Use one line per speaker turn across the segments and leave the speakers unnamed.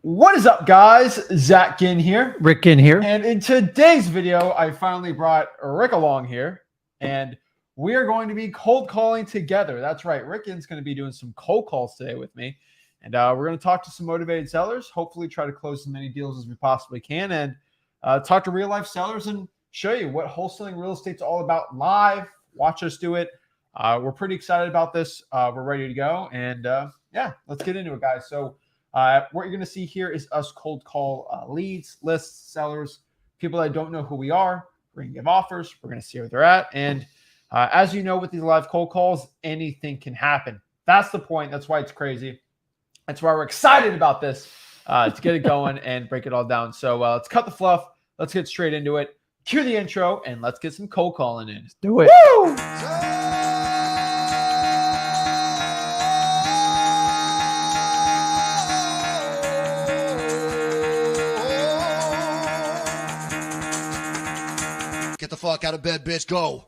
What is up, guys? Zach Ginn here.
Rick Ginn here.
And in today's video, I finally brought Rick along here, and we are going to be cold calling together. That's right. Rick Ginn's going to be doing some cold calls today with me, and we're going to talk to some motivated sellers, hopefully try to close as many deals as we possibly can, and talk to real-life sellers and show you what wholesaling real estate's all about live. Watch us do it. We're pretty excited about this. We're ready to go, and yeah, let's get into it, guys. So what you're going to see here is us cold call leads, lists, sellers, people that don't know who we are. We're going to give offers. We're going to see where they're at. And as you know, with these live cold calls, anything can happen. That's the point. That's why it's crazy. That's why we're excited about this to get it going and break it all down. So let's cut the fluff. Let's get straight into it. Cue the intro, and let's get some cold calling in.
Let's do it.
Woo!
Get the fuck out of bed, bitch. Go.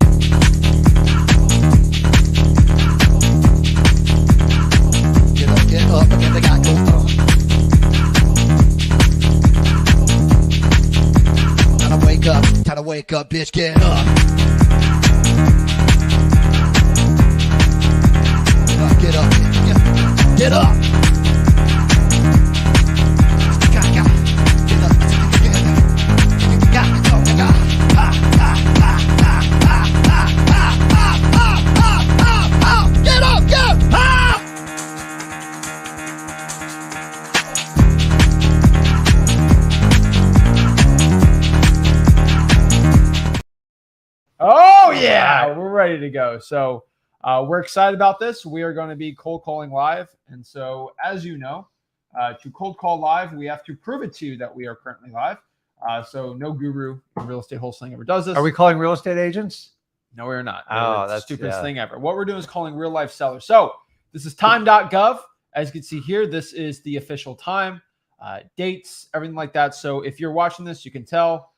Get up, and they got go. Time to wake up, bitch. Get up. Get up. Get up.
Oh, yeah, we're ready to go. So we're excited about this. We are going to be cold calling live. And so, as you know, to cold call live, we have to prove it to you that we are currently live. So no guru in real estate wholesaling ever does this.
Are we calling real estate agents?
No, we're not.
Oh,
that's the
that's
stupidest thing ever. What we're doing is calling real life sellers. So this is time.gov. As you can see here, this is the official time, dates, everything like that. So if you're watching this, you can tell.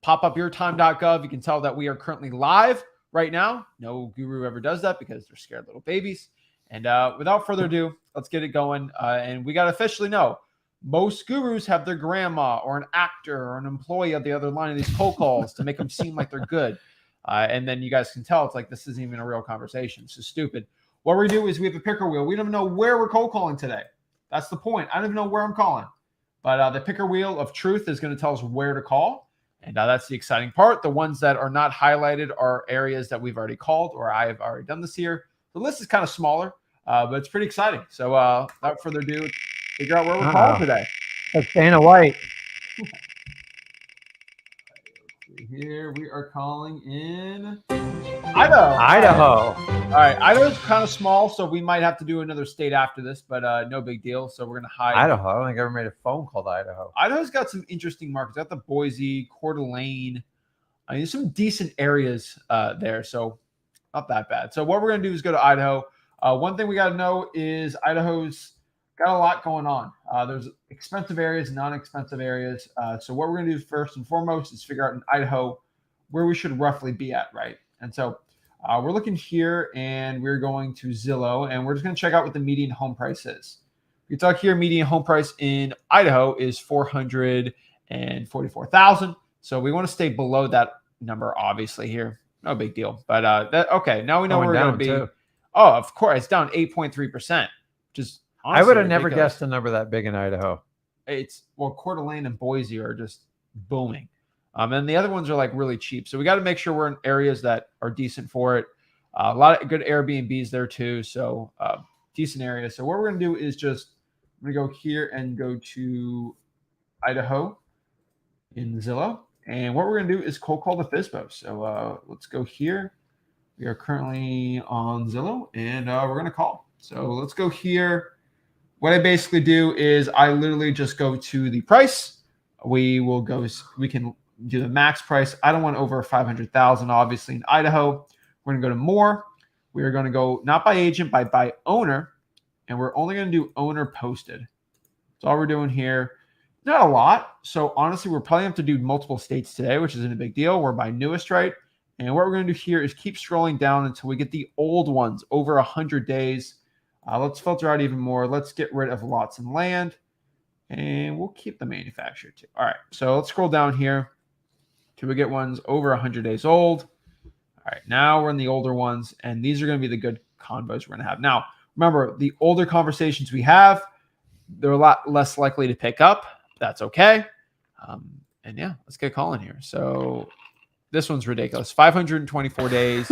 Pop up your time.gov. You can tell that we are currently live right now. No guru ever does that because they're scared little babies. And without further ado, let's get it going. And we got to officially know, most gurus have their grandma or an actor or an employee of the other line of these cold calls to make them seem like they're good. And then you guys can tell it's like this isn't even a real conversation. It's just stupid. What we do is we have a picker wheel. We don't even know where we're cold calling today. That's the point. I don't even know where I'm calling. But the picker wheel of truth is going to tell us where to call. And that's the exciting part. The ones that are not highlighted are areas that we've already called or I have already done this here. The list is kind of smaller, but it's pretty exciting. So without further ado, figure out where we're calling today.
That's Dana White.
Here we are calling in Idaho.
Idaho.
All right. Idaho's kind of small, so we might have to do another state after this, but no big deal. So we're going to hide.
Idaho. I don't think I ever made a phone call to Idaho.
Idaho's got some interesting markets. Got the Boise, Coeur d'Alene. I mean, there's some decent areas there, so not that bad. So what we're going to do is go to Idaho. One thing we got to know is Idaho's got a lot going on. There's expensive areas, non-expensive areas. So what we're going to do first and foremost is figure out in Idaho where we should roughly be at, right? And so we're looking here, and we're going to Zillow, and we're just going to check out what the median home price is. We talk here, median home price in Idaho is $444,000. So we want to stay below that number, obviously here. No big deal. But okay, now we know where we're going to be.
Too.
Oh, of course, it's down 8.3%, which is honestly
I would have never
ridiculous.
guessed a number that big in Idaho.
Well, Coeur d'Alene and Boise are just booming. And the other ones are like really cheap. So we got to make sure we're in areas that are decent for it. A lot of good Airbnbs there too. So decent areas. So what we're going to do is just, I'm going to go here and go to Idaho in Zillow. And what we're going to do is cold call the FSBO. So let's go here. We are currently on Zillow, and we're going to call. So let's go here. What I basically do is I literally just go to the price. We can do the max price. I don't want over 500,000, obviously, in Idaho. We're going to go to more. We are going to go not by agent, by owner, and we're only going to do owner posted. That's all we're doing here. Not a lot. So honestly, we're probably going to have to do multiple states today, which isn't a big deal. We're by newest, right? And what we're going to do here is keep scrolling down until we get the old ones over 100 days. Let's filter out even more. Let's get rid of lots and land. And we'll keep the manufacturer too. All right. So let's scroll down here till we get ones over 100 days old. All right. Now we're in the older ones, and these are going to be the good convos we're going to have. Now, remember, the older conversations we have, they're a lot less likely to pick up. That's okay. And yeah, let's get calling here. So this one's ridiculous. 524 days.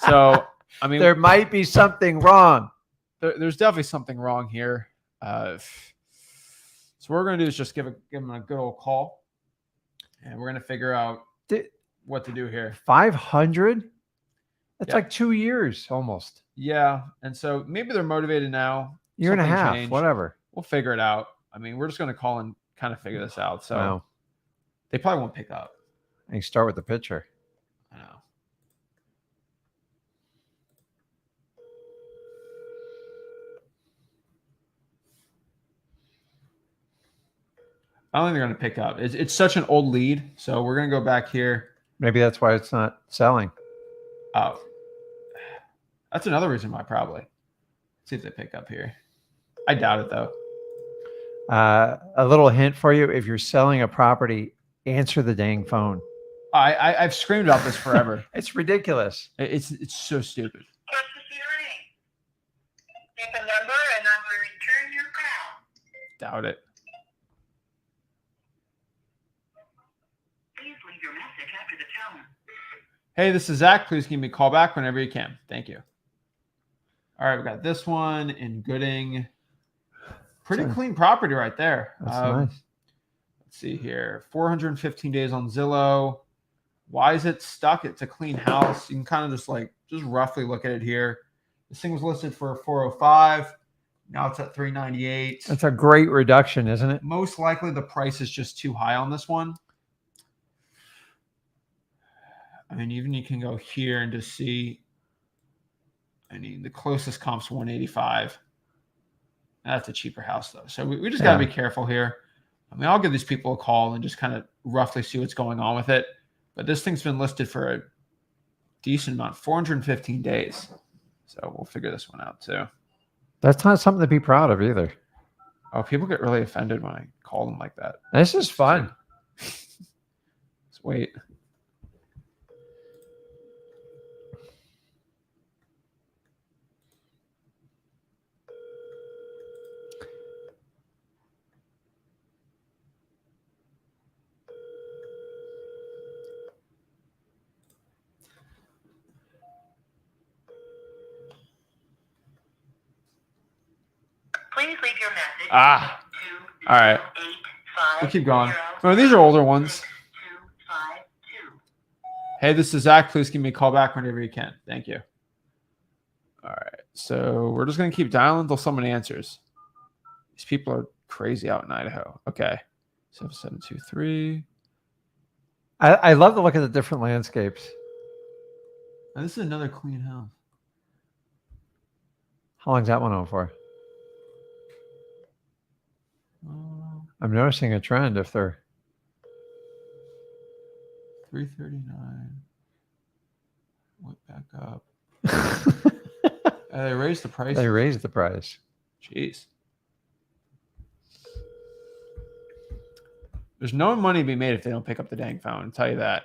So, I mean,
There might be something wrong.
there's definitely something wrong here. So what we're going to do is just give them a good old call, and we're going to figure out what to do here.
500? That's
Yeah.
like 2 years almost.
Yeah, and so maybe they're motivated now.
Year and a
Something
half,
changed.
whatever.
We'll figure it out. I mean, we're just going to call and kind of figure this out. So
Wow.
they probably won't pick up.
And you start with the picture.
I know. I don't think they're going to pick up. It's such an old lead, so we're going to go back here.
Maybe that's why it's not selling.
Oh, that's another reason why, probably. Let's see if they pick up here. I doubt it, though.
A little hint for you: if you're selling a property, answer the dang phone.
I've screamed about this forever.
It's ridiculous.
It's so stupid.
Press the ring. Leave a number and I will return your call.
Doubt it.
Please leave your message after the tone.
Hey, this is Zach. Please give me a call back whenever you can. Thank you. All right, we got this one in Gooding. Pretty clean property right there.
That's nice.
Let's see here. 415 days on Zillow. Why is it stuck? It's a clean house. You can kind of just roughly look at it here. This thing was listed for 405. Now it's at 398.
That's a great reduction, isn't it?
Most likely the price is just too high on this one. I mean, even you can go here and just see. I mean, the closest comp's 185. That's a cheaper house, though. So we just got to be careful here. I mean, I'll give these people a call and just kind of roughly see what's going on with it. But this thing's been listed for a decent amount, 415 days. So we'll figure this one out, too.
That's not something to be proud of either.
Oh, people get really offended when I call them like that.
This is fun.
Let's wait.
Please leave your message.
Ah, all right. We'll keep going. Remember, these are older ones. Hey, this is Zach. Please give me a call back whenever you can. Thank you. All right. So we're just going to keep dialing until someone answers. These people are crazy out in Idaho. Okay. 7723.
I love the look of the different landscapes.
Now, this is another clean house.
How long's that one on for? I'm noticing a trend if they're
339. Went back up. They raised the price.
they raised the price.
Jeez. There's no money to be made if they don't pick up the dang phone. I'll tell you that.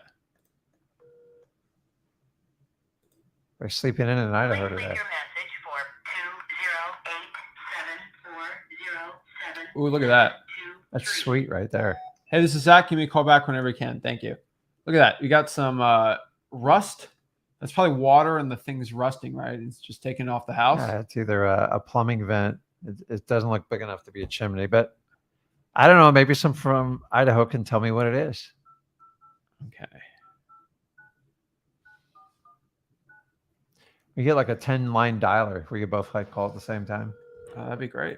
They're sleeping in Idaho
Please leave
today.
your message for 2087407.
Ooh, look at that.
That's sweet right there.
Hey, this is Zach. Give me a call back whenever you can. Thank you. Look at that. We got some rust. That's probably water and the thing's rusting, right? It's just taking off the house.
Yeah, it's either a plumbing vent. It doesn't look big enough to be a chimney, but I don't know. Maybe some from Idaho can tell me what it is.
Okay.
We get like a 10-line dialer. We could both like call at the same time.
That'd be great.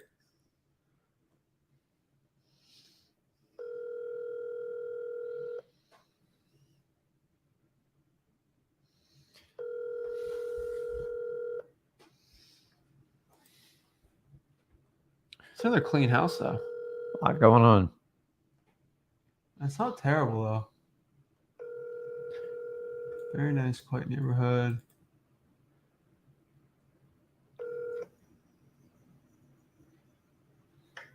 It's another clean house, though.
A lot going on.
That's not terrible, though. Very nice, quiet neighborhood.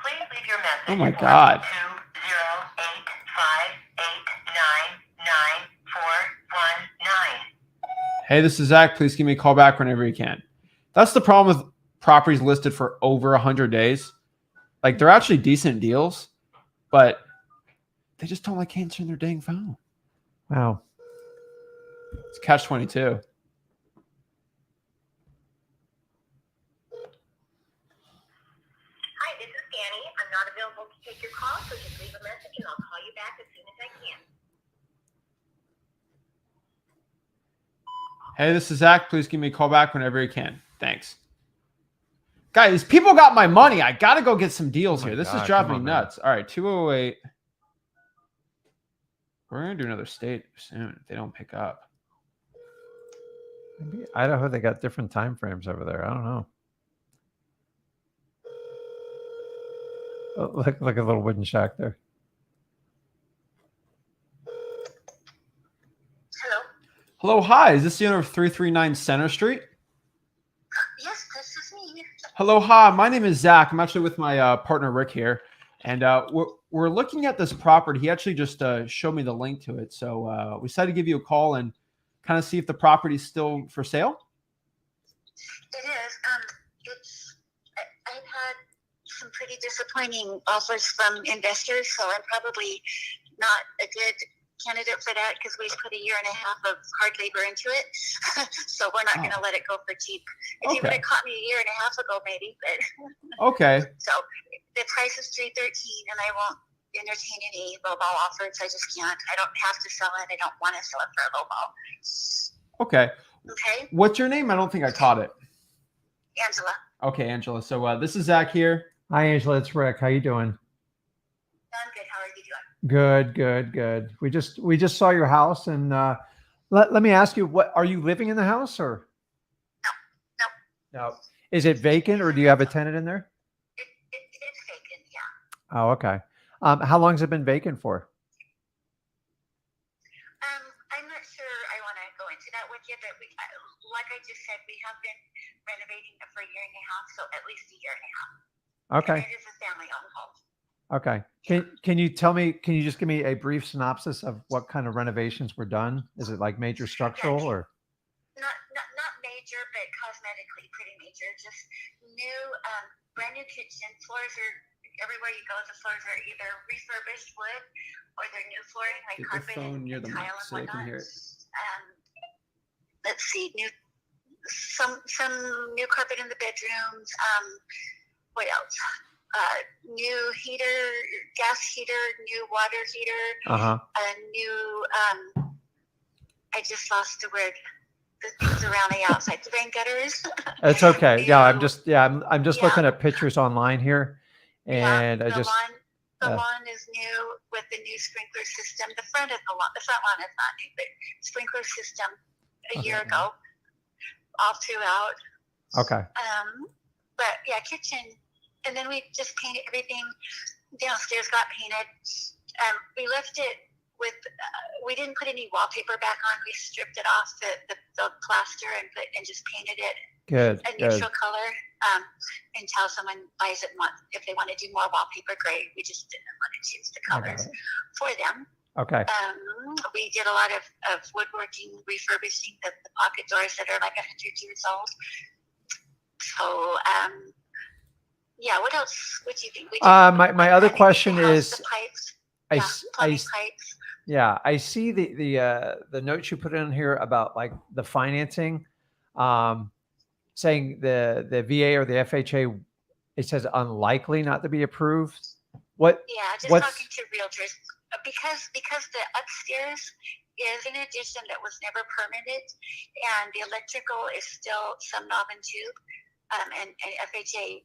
Please leave your message.
Oh my God.
20858999419.
Hey, this is Zach. Please give me a call back whenever you can. That's the problem with properties listed for over 100 days. Like, they're actually decent deals, but they just don't like answering their dang phone.
Wow.
It's catch-22.
Hi, this is Danny. I'm not available to take your call, so just leave a message and I'll call you back as soon as I can.
Hey, this is Zach. Please give me a call back whenever you can. Thanks. Guys, people got my money. I got to go get some deals
Oh my
here. This is
God,
driving
come
me
on, man.
nuts. All right, 208. We're going to do another state soon if they don't pick up.
Maybe Idaho, they got different time frames over there. I don't know. Oh, look a little wooden shack there.
Hello?
Hello, hi. Is this the owner of 339 Center Street?
Yes, this is me.
Hello, hi. My name is Zach. I'm actually with my partner Rick here, and we're looking at this property. He actually just showed me the link to it, so we decided to give you a call and kind of see if the property's still for sale.
It is. I've had some pretty disappointing offers from investors, so I'm probably not a good candidate for that because we've put a year and a half of hard labor into it. So we're not going to let it go for cheap. If you would
Okay.
have caught me a year and a half ago, maybe. But
Okay.
so the price is $313, and I won't entertain any lowball offers. I just can't. I don't have to sell it. I don't want to sell it for a lowball.
Okay.
Okay,
What's your name? I don't think I caught it.
Angela.
Okay, Angela. So this is Zach here.
Hi, Angela. It's Rick. How you doing?
I'm good. How are you doing?
Good. We just saw your house, and let me ask you, what are you living in the house or? No. Is it vacant or do you have a tenant in there?
It's vacant, yeah.
Oh, okay. How long has it been vacant for?
I'm not sure I want to go into that with you, but like I just said, we have been renovating it for a year and a half, so at least a year and a half.
Okay.
And it is a family-owned home.
Okay. Can you tell me, can you just give me a brief synopsis of what kind of renovations were done? Is it like major structural or?
Not major, but cosmetically pretty major. Just new, brand new kitchen. Floors are everywhere you go. The floors are either refurbished wood or they're new flooring, like
Get the
carpet
phone
and
near the mic
tile and
so they can
whatnot.
hear it.
Let's see, some new carpet in the bedrooms. What else? New heater, gas heater, new water heater, a new. I just lost the word. The things around the outside, the rain gutters.
It's okay. Yeah, I'm just
Yeah.
looking at pictures online here, and
the
I just
lawn is new with the new sprinkler system. The front lawn is not new, but sprinkler system a year ago, all throughout.
okay.
But yeah, kitchen, and then we just painted everything downstairs. Got painted. We left it with. We didn't put any wallpaper back on. We stripped it off the plaster and just painted it
Good.
a neutral color until someone buys it. If they want to do more wallpaper, great. We just didn't want to choose the colors for them.
Okay.
We did a lot of woodworking, refurbishing the pocket doors that are like 100 years old. So, yeah. What else? What do you think?
My other question is,
the pipes.
I
Pipes.
Yeah, I see the notes you put in here about like the financing, saying the VA or the FHA, it says unlikely not to be approved. What?
Yeah, just
what's,
talking to realtors because the upstairs is an addition that was never permitted, and the electrical is still some knob and tube, and FHA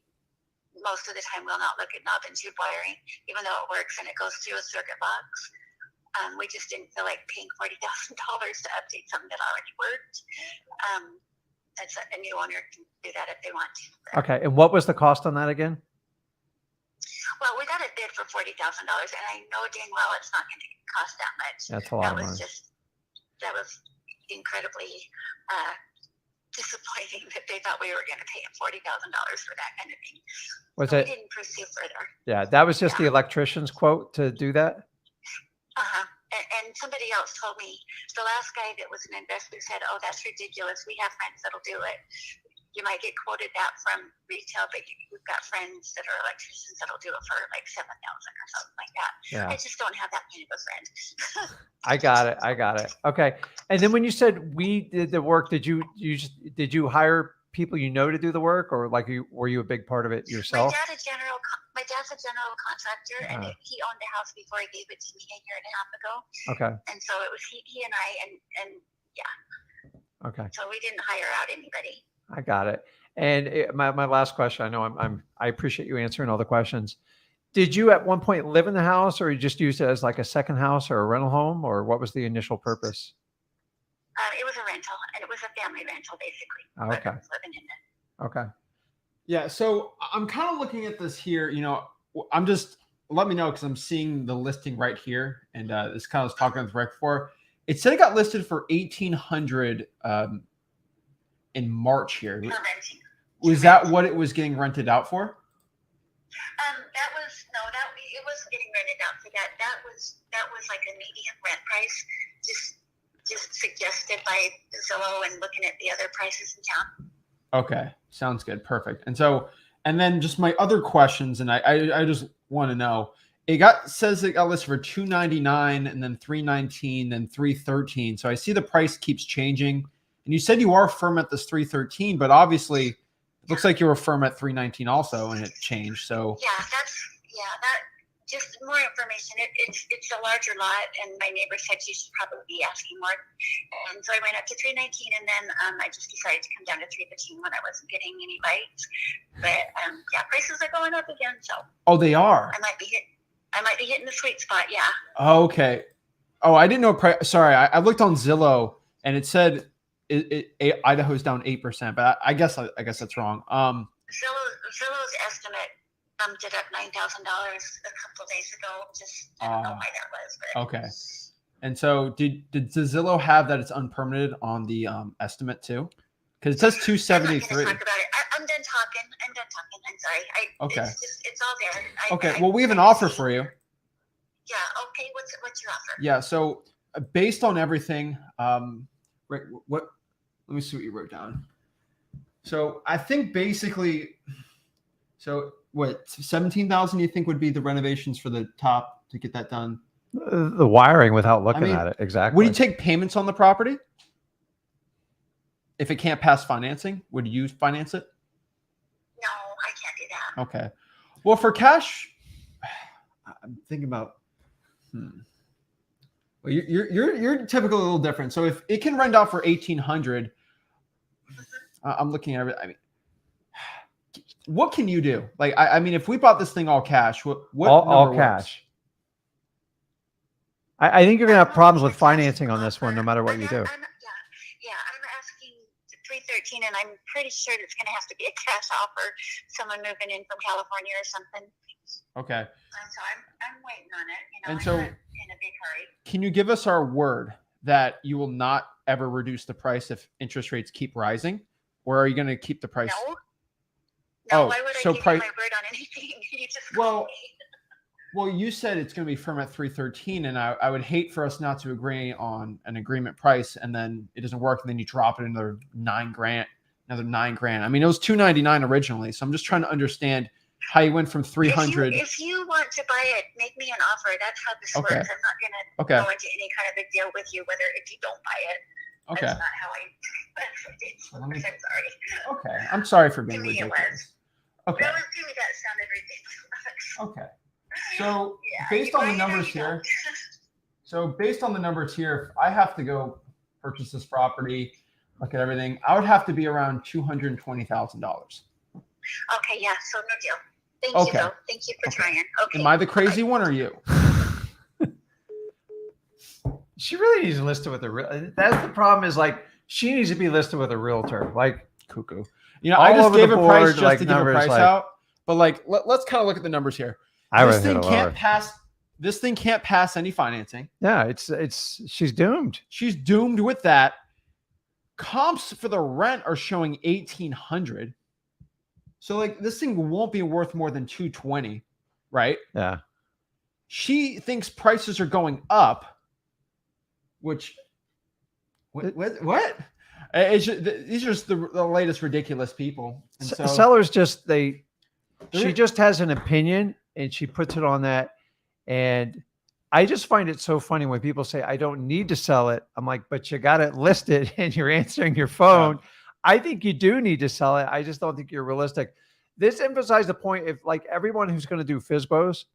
most of the time will not look at knob and tube wiring, even though it works and it goes through a circuit box. We just didn't feel like paying $40,000 to update something that already worked. That's a new owner can do that if they want to.
okay, and what was the cost on that again?
Well, we got a bid for $40,000, and I know dang well it's not going to cost that much.
That's a lot of money.
That was incredibly disappointing that they thought we were going to pay him $40,000 for that kind of thing.
Was
So
it?
we didn't pursue further.
Yeah, that was just the electrician's quote to do that.
Uh-huh. And somebody else told me, the last guy that was an investor said, "Oh, that's ridiculous. We have friends that'll do it. You might get quoted that from retail, but we've got friends that are electricians that'll do it for like $7,000 or something like that."
Yeah.
I just don't have that kind of a friend.
I got it. Okay. And then when you said we did the work, did you hire people you know to do the work, or like were you a big part of it yourself?
My dad's a general contractor, and he owned the house before he gave it to me a year and a half ago.
Okay.
And so it was he and I, and yeah.
Okay.
So we didn't hire out anybody.
I got it. And my last question, I know I appreciate you answering all the questions. Did you at one point live in the house, or you just used it as like a second house or a rental home, or what was the initial purpose?
It was a rental, and it was a family rental, basically.
Oh, okay.
I was living in it.
Okay.
Yeah. So I'm kind of looking at this here. Let me know, because I'm seeing the listing right here, and this kind of was talking with Rick before. It said it got listed for $1,800 in March here.
For renting.
Was that what it was getting rented out for?
It was getting rented out for that. That was like a median rent price, just suggested by Zillow and looking at the other prices in town.
Okay, sounds good, perfect. And then just my other questions, and I just want to know. Says it got listed for $299, and then $319, then $313. So I see the price keeps changing. And you said you are firm at this $313, but obviously it looks like you were firm at $319 also, and it changed. So
that just more information. It's a larger lot, and my neighbor said you should probably be asking more. And so I went up to $319, and then I just decided to come down to $315 when I wasn't getting any bites. But prices are going up again. So
they are.
I might be hitting the sweet spot. Yeah.
Okay. Oh, I didn't know. Sorry, I looked on Zillow, and it said Idaho's down 8%, but I guess that's wrong.
Zillow's estimate bumped it up $9,000 a couple of days ago. Just I don't know why that was, but
okay. And so does Zillow have that it's unpermitted on the estimate too? Because it says 273.
I'm not gonna talk about it. I'm done talking. I'm sorry.
Okay.
It's all there.
Okay. Well, we have an offer for you.
Yeah. Okay. What's your offer?
Yeah. So based on everything, Rick, let me see what you wrote down. So I think basically, what 17,000 you think would be the renovations for the top to get that done?
The wiring without looking at it. Exactly.
Would you take payments on the property? If it can't pass financing, would you finance it?
No, I can't do that.
Okay. Well, for cash, I'm thinking about. Well, you're typically a little different. So if it can rent out for $1,800, I'm looking at it. I mean, what can you do? Like, I mean, if we bought this thing all cash, what
all cash? I think you're gonna have problems with financing on this one, no matter what you do.
I'm asking $313, and I'm pretty sure it's going to have to be a cash offer. Someone moving in from California or something.
Okay.
And so I'm waiting on it.
And so,
I'm not in a big hurry.
Can you give us our word that you will not ever reduce the price if interest rates keep rising, or are you going to keep the price?
No. Why would I give you my word on anything? You just called me.
Well, you said it's going to be firm at $313, and I would hate for us not to agree on an agreement price, and then it doesn't work, and then you drop it another $9,000. I mean, it was $299 originally, so I'm just trying to understand how you went from $300.
If you want to buy it, make me an offer. That's how this works. I'm not going to go into any kind of a deal with you, whether if you don't buy it.
Okay.
That's not how I. I'm sorry.
Okay, I'm sorry for being ridiculous. Okay.
To me, that sounded ridiculous.
Okay. So based on the numbers here, if I have to go purchase this property, look at everything, I would have to be around $220,000.
Okay, yeah, so no deal. Thank you, though. Thank you for trying. Okay.
Am I the crazy one or you?
She really needs to list with a that's the problem, is like she needs to be listed with a realtor, like cuckoo.
You know, I just gave a price just to give a price out, but like let's kind of look at the numbers here. This thing can't pass any financing.
Yeah, she's doomed.
She's doomed with that. Comps for the rent are showing 1,800. So like this thing won't be worth more than 220, right?
Yeah.
She thinks prices are going up, which what? It's just, these are just the latest ridiculous people. And so
Sellers just she just has an opinion and she puts it on that. And I just find it so funny when people say, I don't need to sell it. I'm like, but you got it listed and you're answering your phone.
Yeah.
I think you do need to sell it. I just don't think you're realistic. This emphasized the point, if like everyone who's going to do FSBOs,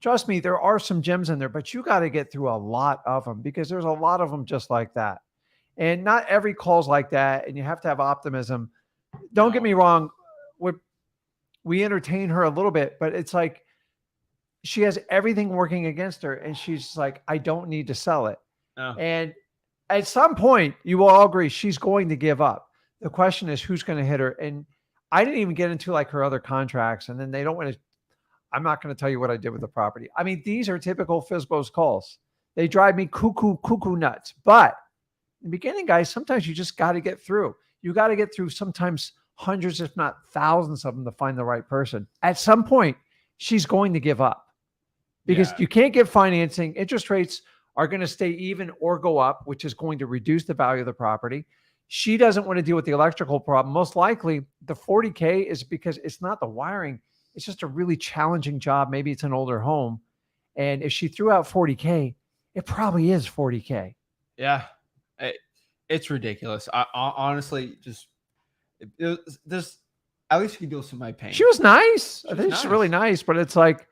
trust me, there are some gems in there, but you got to get through a lot of them because there's a lot of them just like that. And not every call's like that. And you have to have optimism. Don't get me wrong. We entertain her a little bit, but it's like, she has everything working against her. And she's like, I don't need to sell it.
Oh.
And at some point you will all agree she's going to give up. The question is who's going to hit her. And I didn't even get into like her other contracts. And then they don't want to, I'm not going to tell you what I did with the property. I mean, these are typical FSBOs calls. They drive me cuckoo nuts. But in the beginning, guys, sometimes you just got to get through. You got to get through sometimes hundreds, if not thousands of them to find the right person. At some point, she's going to give up because you can't get financing. Interest rates are going to stay even or go up, which is going to reduce the value of the property. She doesn't want to deal with the electrical problem. Most likely, the $40K is because it's not the wiring. It's just a really challenging job. Maybe it's an older home. And if she threw out $40K, it probably is $40K.
Yeah. It's ridiculous. I honestly just, there's at least you can deal with some of my pain.
She was nice. I think she's really nice, but it's like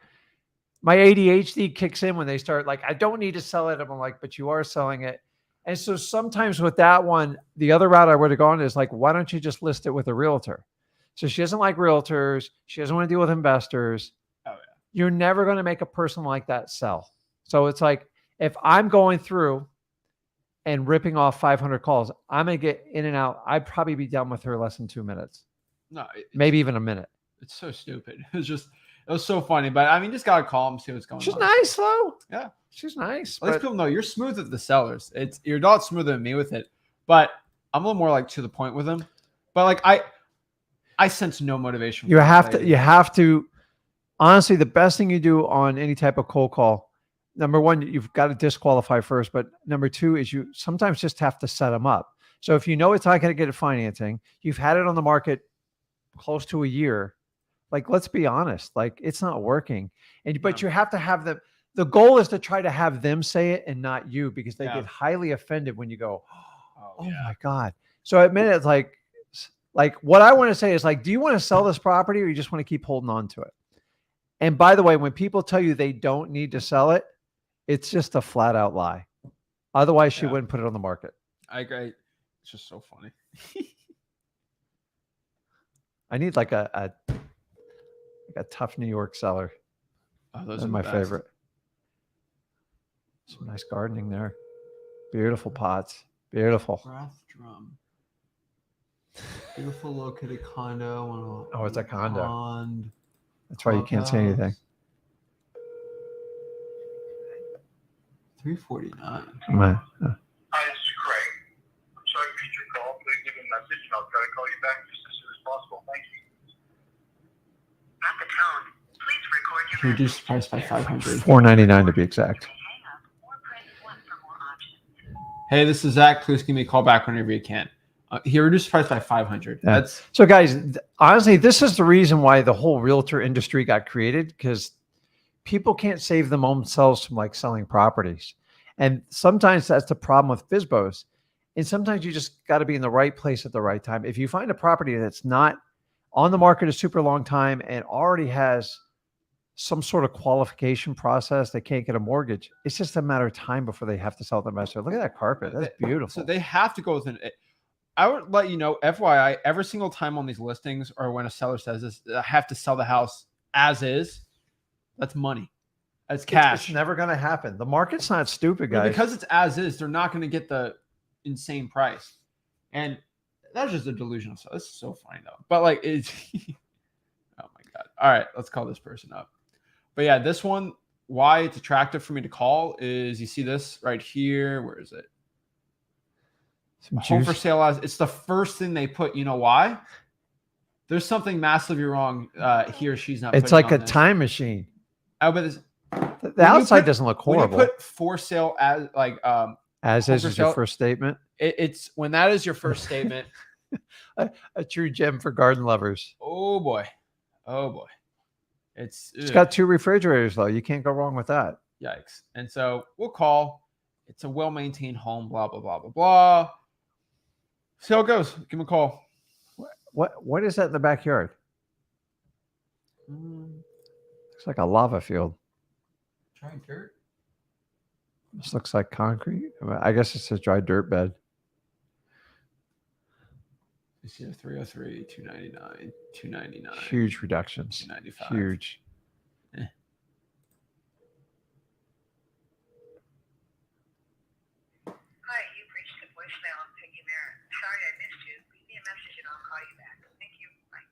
my ADHD kicks in when they start like, I don't need to sell it. I'm like, but you are selling it. And so sometimes with that one, the other route I would have gone is like, why don't you just list it with a realtor? So she doesn't like realtors. She doesn't want to deal with investors.
Oh, yeah.
You're never going to make a person like that sell. So it's like, if I'm going through and ripping off 500 calls, I'm going to get in and out. I'd probably be done with her less than 2 minutes.
No,
maybe even a minute.
It's so stupid. It was so funny, but I mean, just got to call them, see what's going on.
She's nice though.
Yeah.
She's nice.
At least people know you're smooth with the sellers. You're not smoother than me with it, but I'm a little more like to the point with them. But like I sense no motivation.
You have to, honestly, the best thing you do on any type of cold call, number one, you've got to disqualify first, but number two is you sometimes just have to set them up. So if you know it's not going to get financing, you've had it on the market close to a year, like, let's be honest, like it's not working. But you have to have the goal is to try to have them say it and not you, because they get highly offended when you go, oh my God. So at minute, it's like what I want to say is like, do you want to sell this property or you just want to keep holding on to it? And by the way, when people tell you they don't need to sell it, it's just a flat out lie. Otherwise she wouldn't put it on the market.
I agree. It's just so funny.
I need like a tough New York seller.
Oh, those
are my favorite. Some nice gardening there. Beautiful pots. Beautiful.
Breath drum. Beautiful located condo.
Oh, it's a condo.
Pond.
That's why you can't say anything.
349.
Hi, this is Craig. I'm sorry to reach your call. Please leave a message and I'll try to call you back just as soon as possible. Thank you. At the tone, please record your
Reduce the price by 500.
$4.99 to be exact.
Hey, this is Zach. Please give me a call back whenever you can. He reduced the price by 500.
Yeah.
That's
so, guys. Honestly, this is the reason why the whole realtor industry got created, because people can't save themselves from like selling properties, and sometimes that's the problem with FSBOs. And sometimes you just got to be in the right place at the right time. If you find a property that's not on the market a super long time and already has some sort of qualification process, they can't get a mortgage. It's just a matter of time before they have to sell the investor. Look at that carpet. That's beautiful.
So they have to go with an. I would let you know, FYI, every single time on these listings or when a seller says this, I have to sell the house as is. That's money. That's cash.
It's never going to happen. The market's not stupid, guys.
Because it's as is, they're not going to get the insane price. And that's just a delusion. So this is so funny though. But like, it's oh my God. All right, let's call this person up. But yeah, this one, why it's attractive for me to call is you see this right here. Where is it?
Some
Home for
juice.
sale as it's the first thing they put. You know why? There's something massively wrong. He or she's not.
It's
putting
like a
on this.
time machine.
Oh, but it's,
The
when you
outside
put-
doesn't look
when you
horrible.
put for sale as like
As
home
is
for
is your
sale-
first statement.
it's when that is your first statement.
A true gem for garden lovers.
Oh boy, oh boy, it's
Got 2 refrigerators though. You can't go wrong with that.
yikes. And so we'll call. It's a well-maintained home. Blah blah blah blah blah. See how it goes. Give him a call.
What is that in the backyard? Looks like a lava field.
Try dirt.
This looks like concrete. I guess it's a dry dirt bed.
You see a 303, 299, 299,
Huge reductions.
295.
Huge.
Hi, you've reached the voicemail of Peggy Merritt. Sorry I missed you. Leave me a message and I'll call you back. Thank you. Bye.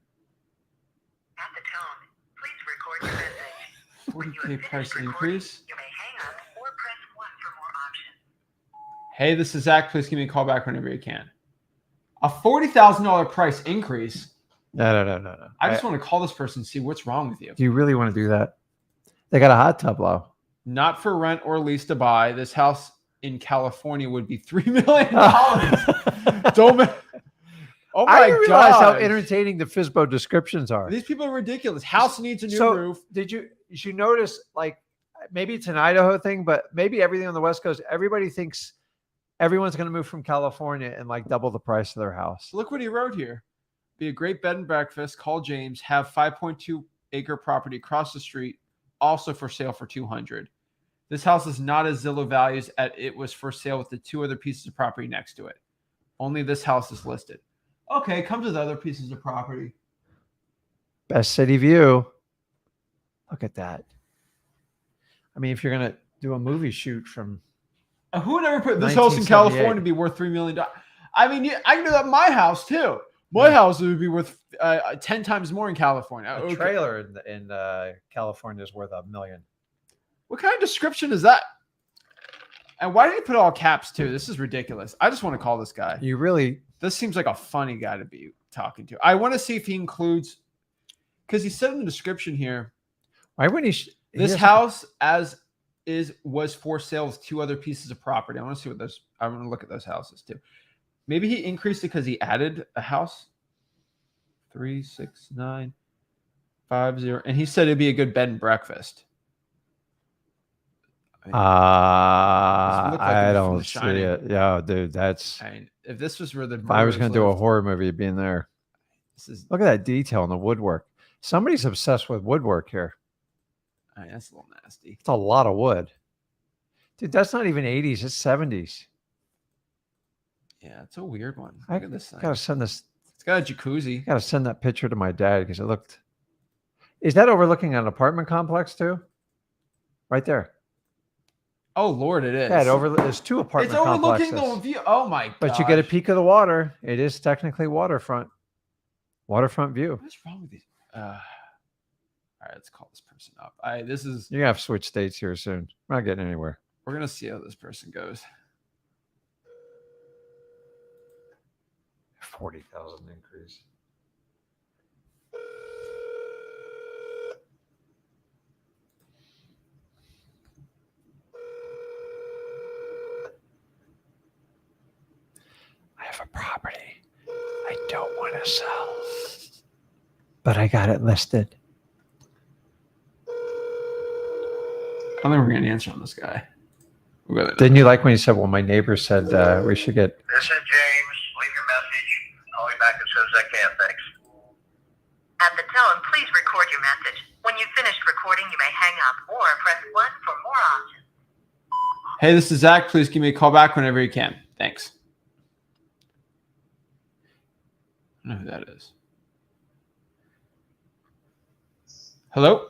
At the tone, please record your message. When you
40K
have finished
price
recording,
increase.
you may hang up or press 1 for more options.
Hey, this is Zach. Please give me a call back whenever you can. A $40,000 price increase.
No.
I just want to call this person and see what's wrong with you.
Do you really want to do that? They got a hot tub low.
Not for rent or lease to buy. This house in California would be $3 million. Don't. Oh my
I didn't realize how
God.
entertaining the FSBO descriptions are.
These people are ridiculous. House needs a new
So,
roof.
Did you notice, like, maybe it's an Idaho thing, but maybe everything on the West Coast, everybody thinks everyone's going to move from California and like double the price of their house.
Look what he wrote here. Be a great bed and breakfast. Call James. Have 5.2 acre property across the street, also for sale for $200. This house is not as Zillow values at it was for sale with the 2 other pieces of property next to it. Only this house is listed. Okay, comes with other pieces of property.
Best city view. Look at that. I mean, if you're going to do a movie shoot from
Who would ever put this house in
1978.
California to be worth $3 million? I mean, I can do that in my house too. My house would be worth 10 times more in California.
a
Okay.
trailer in California is worth $1 million.
What kind of description is that? And why did he put all caps too? This is ridiculous. I just want to call this guy.
You really,
This seems like a funny guy to be talking to. I want to see if he includes, because he said in the description here,
why wouldn't he?
this house as is was for sale with 2 other pieces of property. I want to see what those. I want to look at those houses too. Maybe he increased it because he added a house. 3, 6, 9, 5, 0, and he said it'd be a good bed and breakfast. Does it look like
I
it from
don't
The
see
Shining?
it. Yeah, dude, that's.
I mean, if this was where the
If I was going
murderers
to do a
lived,
horror movie, it'd be in there.
this is.
Look at that detail in the woodwork. Somebody's obsessed with woodwork here.
I mean, that's a little nasty.
It's a lot of wood. Dude, that's not even 80s. It's 70s.
Yeah, it's a weird one.
I
Look at this thing.
gotta send this.
It's got a jacuzzi.
Gotta send that picture to my dad because it looked. Is that overlooking an apartment complex too? Right there.
Oh Lord, it is.
Yeah, there's 2 apartment
It's overlooking
complexes.
the view. Oh my god!
But you get a peek of the water. It is technically waterfront view.
What's wrong with these? All right, let's call this person up. This is.
You're gonna have to switch states here soon. We're not getting anywhere.
We're gonna see how this person goes.
40,000 increase. I have a property I don't want to sell, but I got it listed.
I don't think we're getting an answer on this guy.
Didn't you like when you said, well, my neighbor said we should get.
This is James. Leave your message. Call me back as soon as I can. Thanks. At the tone, please record your message. When you've finished recording, you may hang up or press 1 for more options.
Hey, this is Zach. Please give me a call back whenever you can. Thanks. I don't know who that is. Hello?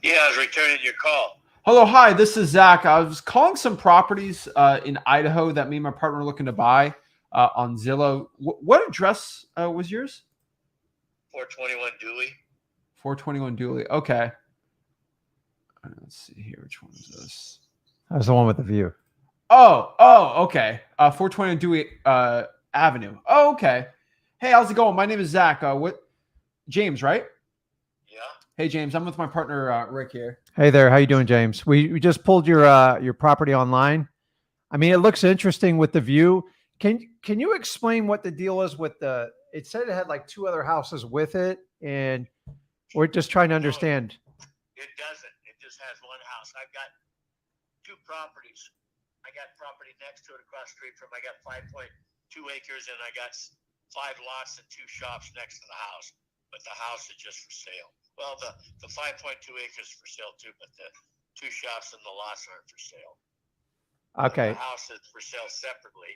Yeah, I was returning your call.
Hello, hi. This is Zach. I was calling some properties in Idaho that me and my partner are looking to buy on Zillow. What address was yours?
421 Dooley.
421 Dooley. Okay. Let's see here. Which one is this?
That was the one with the view.
Okay. 420 Dewey Avenue. Oh, okay. Hey, how's it going? My name is Zach. James, right?
Yeah.
Hey, James. I'm with my partner Rick here.
Hey there, how you doing, James? We just pulled your property online. I mean, it looks interesting with the view. Can you explain what the deal is with the? It said it had like two other houses with it, and we're just trying to understand.
It doesn't. It just has one house. I've got two properties. I got property next to it across the street from. I got 5.2 acres, and I got 5 lots and 2 shops next to the house. But the house is just for sale. Well, the 5.2 acres is for sale too, but the 2 shops and the lots aren't for sale.
Okay,
The house is for sale separately,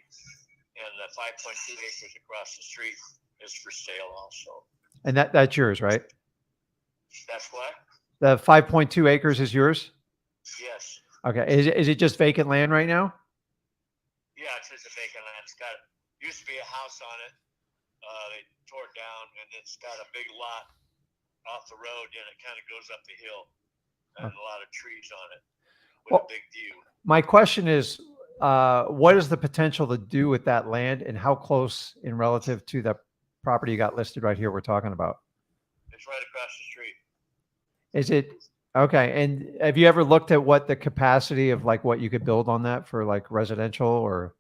and the 5.2 acres across the street is for sale also.
and that's yours, right?
That's what?
The 5.2 acres is yours.
Yes.
Okay, is it just vacant land right now?
Yeah, it's just a vacant land. It's got used to be a house on it. They tore it down, and it's got a big lot off the road, and it kind of goes up the hill, and a lot of trees on it with a big view.
My question is, what is the potential to do with that land, and how close in relative to the property you got listed right here we're talking about?
It's right across the street.
Is it okay? And have you ever looked at what the capacity of like what you could build on that for like residential or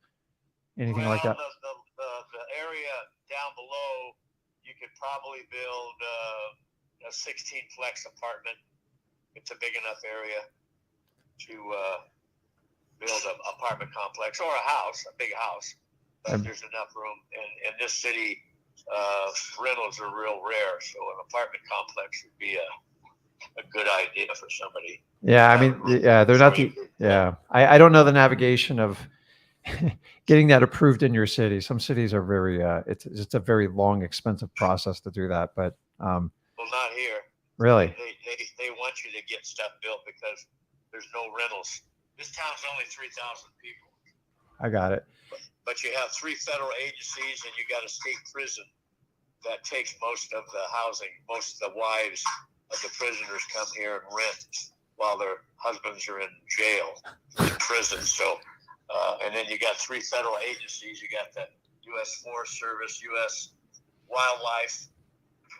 anything like that?
The area down below, you could probably build a 16 flex apartment. It's a big enough area to build an apartment complex or a house, a big house. But there's enough room. And in this city, rentals are real rare, so an apartment complex would be a good idea for somebody.
Yeah, I mean, yeah, they're not the, yeah. I don't know the navigation of getting that approved in your city. Some cities are very, it's a very long, expensive process to do that. But
well, not here.
Really,
they want you to get stuff built because there's no rentals. This town's only 3,000 people.
I got it.
But you have 3 federal agencies, and you got a state prison that takes most of the housing. Most of the wives of the prisoners come here and rent while their husbands are in jail, in prison. So, and then you got 3 federal agencies. You got the U.S. Forest Service, U.S. Wildlife,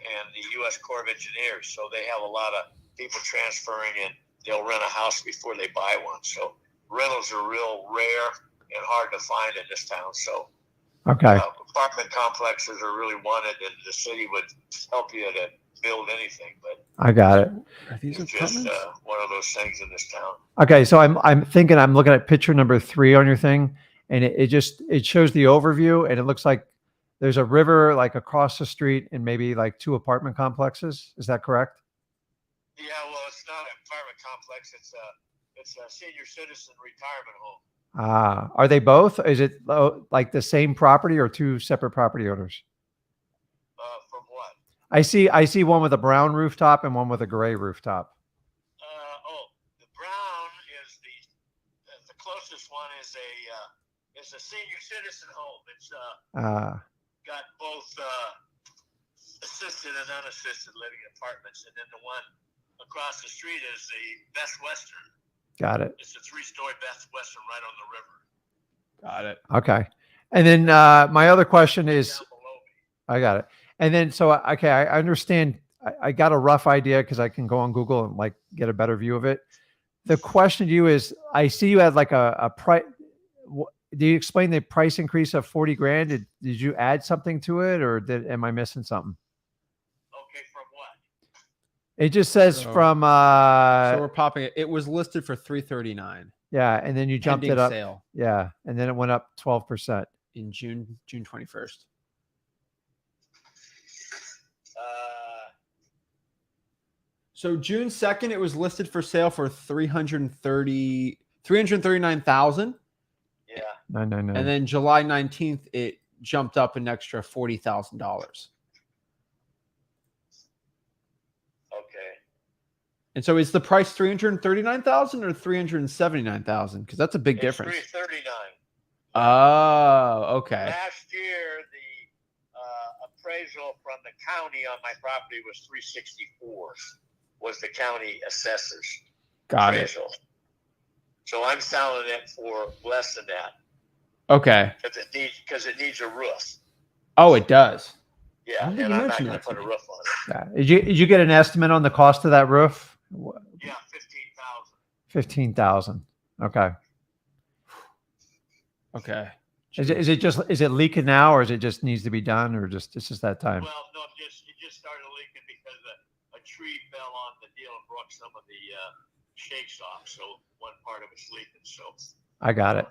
and the U.S. Corps of Engineers. So they have a lot of people transferring, and they'll rent a house before they buy one. So rentals are real rare and hard to find in this town. So
okay.
Apartment complexes are really wanted, and the city would help you to build anything. But
I got it.
Are these
it's just
apartments?
one of those things in this town.
Okay, so I'm thinking I'm looking at picture number 3 on your thing, and it shows the overview, and it looks like there's a river like across the street and maybe like 2 apartment complexes. Is that correct?
Yeah, well, it's not an apartment complex. It's a senior citizen retirement home.
Are they both? Is it like the same property or 2 separate property owners?
From what?
I see one with a brown rooftop and one with a gray rooftop.
The brown is the closest one is a senior citizen home. It's got both assisted and unassisted living apartments, and then the one across the street is the Best Western.
Got it.
It's a 3-story Best Western right on the river.
Got it.
Okay. And then my other question is,
Down below me.
I got it. And then, so, okay, I understand. I got a rough idea because I can go on Google and like get a better view of it. The question to you is, I see you had like a price. Do you explain the price increase of 40 grand? Did you add something to it, or am I missing something?
Okay, from what?
It just says
So-
from,
So we're popping it. It was listed for 339
yeah. And then you jumped
pending
it up.
sale
Yeah. And then it went up 12%.
in June 21st. So June 2nd, it was listed for sale for 339,000.
Yeah.
999.
And then July 19th, it jumped up an extra $40,000.
Okay.
And so is the price 339,000 or 379,000? Because that's a big difference.
It's 339.
Oh, okay.
Last year, the appraisal from the county on my property was 364. Was the county assessors
Got it.
appraisal. So I'm selling it for less than that
Okay.
because it needs a roof.
Oh, it does. I
Yeah,
don't think
and
you
I'm not
mentioned
going to
that to
put a
me.
roof on it.
Yeah. Did you get an estimate on the cost of that roof?
Yeah, 15,000.
15,000. Okay.
Okay.
Is it leaking now, or is it just needs to be done, or just it's just that time?
Well, no, it just started leaking because a tree fell on the deal and broke some of the shakes off. So one part of it's leaking. So
I got it.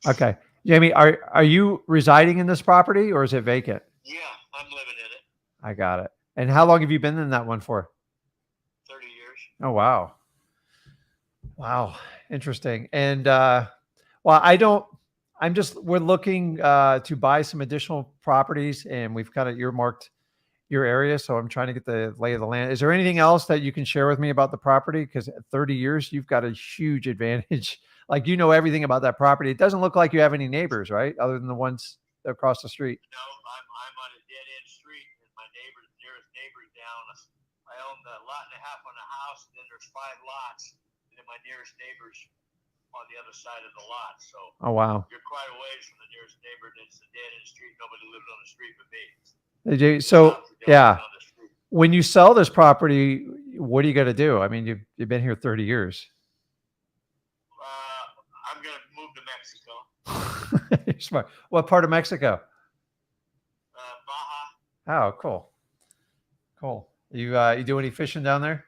Okay, Jamie, are you residing in this property, or is it vacant?
yeah, I'm living in it.
I got it. And how long have you been in that one for?
30 years.
Oh, wow. Wow. Interesting. And, well, we're looking to buy some additional properties, and we've kind of earmarked your area. So I'm trying to get the lay of the land. Is there anything else that you can share with me about the property? Because at 30 years, you've got a huge advantage. Like, you know everything about that property. It doesn't look like you have any neighbors, right? Other than the ones across the street.
No, I'm on a dead end street, and my nearest neighbor's down. I own a lot and a half on the house, and then there's 5 lots, and then my nearest neighbor's on the other side of the lot. So
Oh, wow.
you're quite a ways from the nearest neighbor, and it's a dead end street. Nobody lives on the street but me.
So, yeah,
On the street.
when you sell this property, what are you going to do? I mean, you've been here 30 years.
I'm going to move to Mexico.
You're smart. What part of Mexico?
Baja.
Oh, cool. Cool. You do any fishing down there?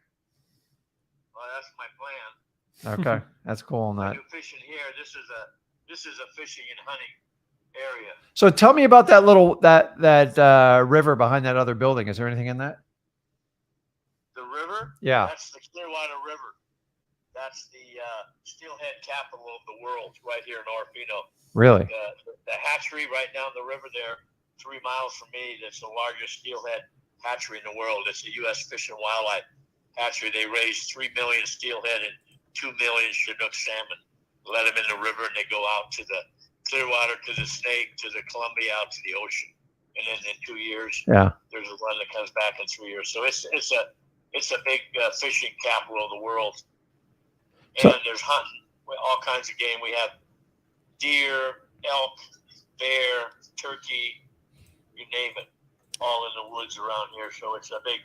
Well, that's my plan.
Okay, that's cool on
I
that.
do fishing here. This is a fishing and hunting area.
So tell me about that river behind that other building. Is there anything in that?
The river?
Yeah.
That's the Clearwater River. That's the steelhead capital of the world, right here in Orofino.
Really?
The hatchery right down the river there, 3 miles from me, that's the largest steelhead hatchery in the world. It's a U.S. Fish and Wildlife hatchery. They raise 3 million steelhead and 2 million Chinook salmon. Let them in the river, and they go out to the Clearwater, to the Snake, to the Columbia, out to the ocean. And then in 2 years,
Yeah.
there's one that comes back in 3 years. So it's a big fishing capital of the world. And there's hunting, all kinds of game. We have deer, elk, bear, turkey, you name it, all in the woods around here. So it's a big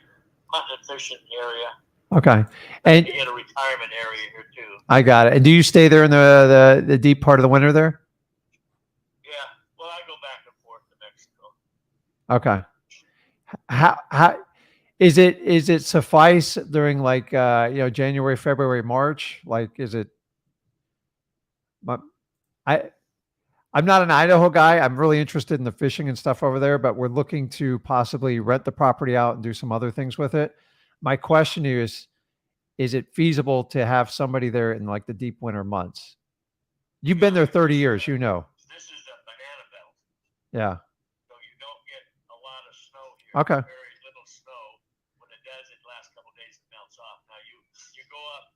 hunting and fishing area.
Okay. And
You get a retirement area here too.
I got it. And do you stay there in the deep part of the winter there?
Yeah. Well, I go back and forth to Mexico.
Okay. How is it suffice during like January, February, March? Like, is it? But I'm not an Idaho guy. I'm really interested in the fishing and stuff over there, but we're looking to possibly rent the property out and do some other things with it. My question is it feasible to have somebody there in like the deep winter months? You've been there 30 years, you know.
This is a banana belt,
Yeah.
so you don't get a lot of snow here.
Okay.
Very little snow. When it does, it lasts a couple of days and melts off. Now you go up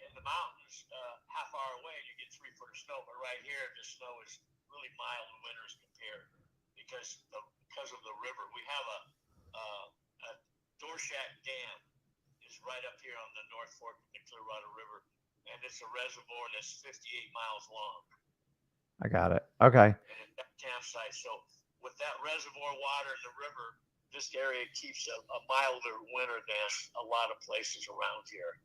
in the mountains, half hour away, and you get 3 foot of snow. But right here, the snow is really mild in winters compared because of the river. We have a Dorshak Dam is right up here on the North Fork of the Clearwater River, and it's a reservoir that's 58 miles long.
I got it. Okay.
And it's that campsite. So with that reservoir water in the river, this area keeps a milder winter than a lot of places around here.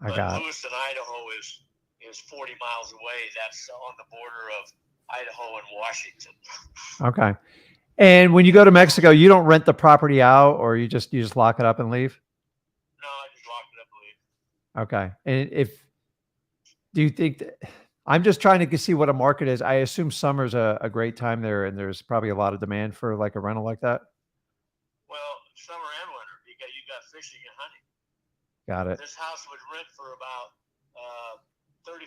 I got it.
Lewiston, Idaho is 40 miles away. That's on the border of Idaho and Washington.
Okay. And when you go to Mexico, you don't rent the property out, or you just lock it up and leave?
No, I just locked it up and leave.
Okay. And do you think that, I'm just trying to see what a market is. I assume summer's a great time there, and there's probably a lot of demand for like a rental like that.
Well, summer and winter, you got fishing and hunting.
Got it.
This house would rent for about $3,500.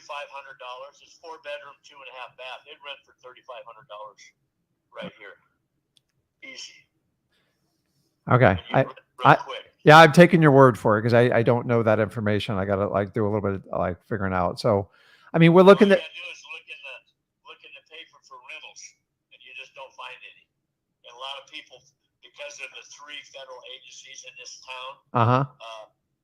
It's 4 bedroom, 2.5 bath. It'd rent for $3,500 right here. Easy.
Okay.
And you real quick.
Yeah, I'm taking your word for it because I don't know that information. I got to like do a little bit of like figuring out. So, I mean, we're looking
All
at.
you gotta do is look in the paper for rentals, and you just don't find any. And a lot of people, because of the 3 federal agencies in this town,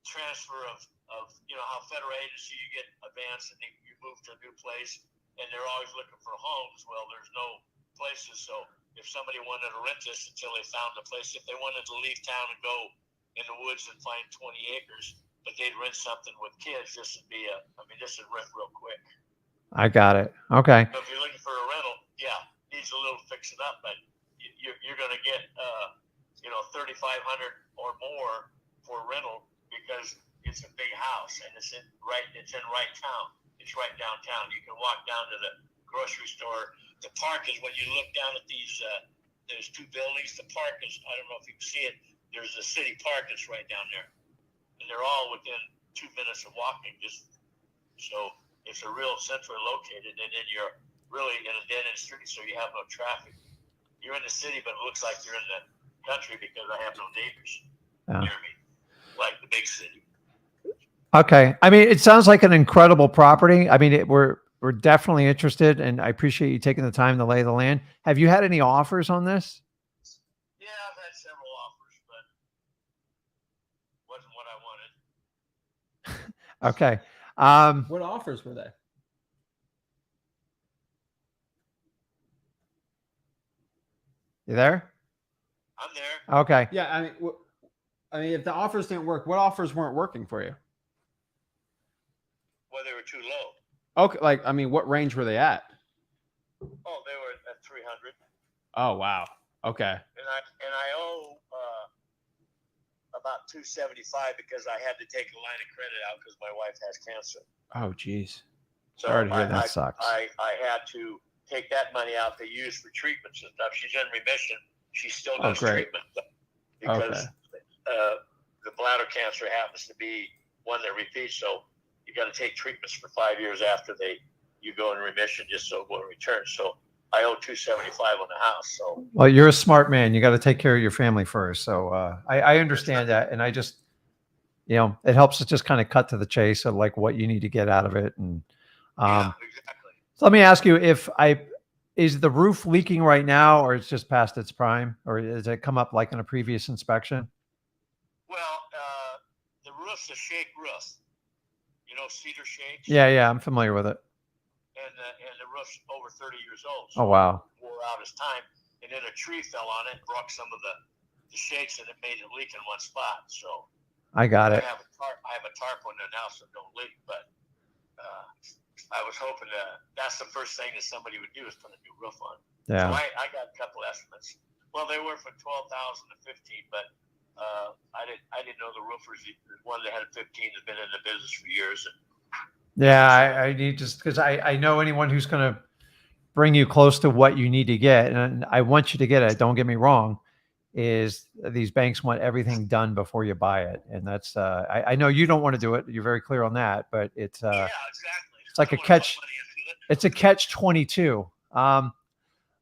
transfer of how federal agency, you get advance and you move to a new place, and they're always looking for homes. Well, there's no places, so if somebody wanted to rent this until they found a place, if they wanted to leave town and go in the woods and find 20 acres, but they'd rent something with kids, this would rent real quick.
I got it. Okay.
So if you're looking for a rental, yeah, needs a little fixing up, but you're going to get, 3,500 or more for rental because it's a big house and it's in right town. It's right downtown. You can walk down to the grocery store. The park is when you look down at these, there's two buildings. The park is, I don't know if you can see it. There's a city park that's right down there. And they're all within 2 minutes of walking. So it's a real centrally located, and then you're really in a dead end street, so you have no traffic. You're in the city, but it looks like you're in the country because I have no neighbors near me, like the big city.
Okay. I mean, it sounds like an incredible property. I mean, we're definitely interested, and I appreciate you taking the time to lay the land. Have you had any offers on this?
Yeah, I've had several offers, but wasn't what I wanted.
Okay.
What offers were they?
You there?
I'm there.
Okay.
Yeah, I mean, if the offers didn't work, what offers weren't working for you?
Well, they were too low.
Okay, what range were they at?
Oh, they were at 300.
Oh, wow. Okay.
And I owe about 275 because I had to take a line of credit out because my wife has cancer.
Oh, geez.
So
Sorry to hear that. Sucks.
I had to take that money out to use for treatments and stuff. She's in remission. She still does treatment because the bladder cancer happens to be one that repeats. So you got to take treatments for 5 years after you go in remission, just so it will return. So I owe 275 on the house. So
well, you're a smart man. You got to take care of your family first. So I understand that, and I just, it helps to just kind of cut to the chase of like what you need to get out of it. And
yeah, exactly.
So let me ask you, is the roof leaking right now, or it's just past its prime, or does it come up like in a previous inspection?
Well, the roof's a shake roof. Cedar shakes.
Yeah, I'm familiar with it.
And the roof's over 30 years old.
So wwow.
Wore out its time, and then a tree fell on it, broke some of the shakes, and it made it leak in one spot. So
I got it.
I have a tarp on there now, so it don't leak. But I was hoping that's the first thing that somebody would do is put a new roof on.
Yeah.
So I got a couple estimates. Well, they were from 12,000 to 15, but I didn't know the roofers. The one that had 15 has been in the business for years.
Yeah, I need because I know anyone who's going to bring you close to what you need to get, and I want you to get it. Don't get me wrong. Is these banks want everything done before you buy it, and that's I know you don't want to do it. You're very clear on that, but it's
yeah, exactly.
It's like a catch. It's a catch-22.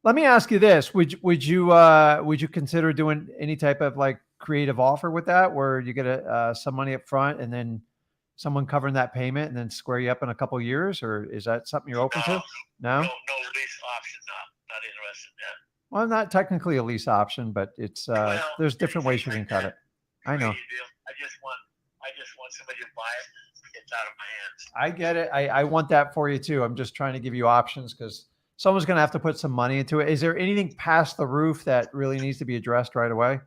Let me ask you this: would you consider doing any type of like creative offer with that, where you get some money up front and then someone covering that payment and then square you up in a couple of years, or is that something you're open to? No
lease option. Not interested in that.
Well, not technically a lease option, but it's there's different ways you can cut it. I know.
I just want somebody to buy it. It's out of my hands.
I get it. I want that for you too. I'm just trying to give you options because someone's going to have to put some money into it. Is there anything past the roof that really needs to be addressed right away?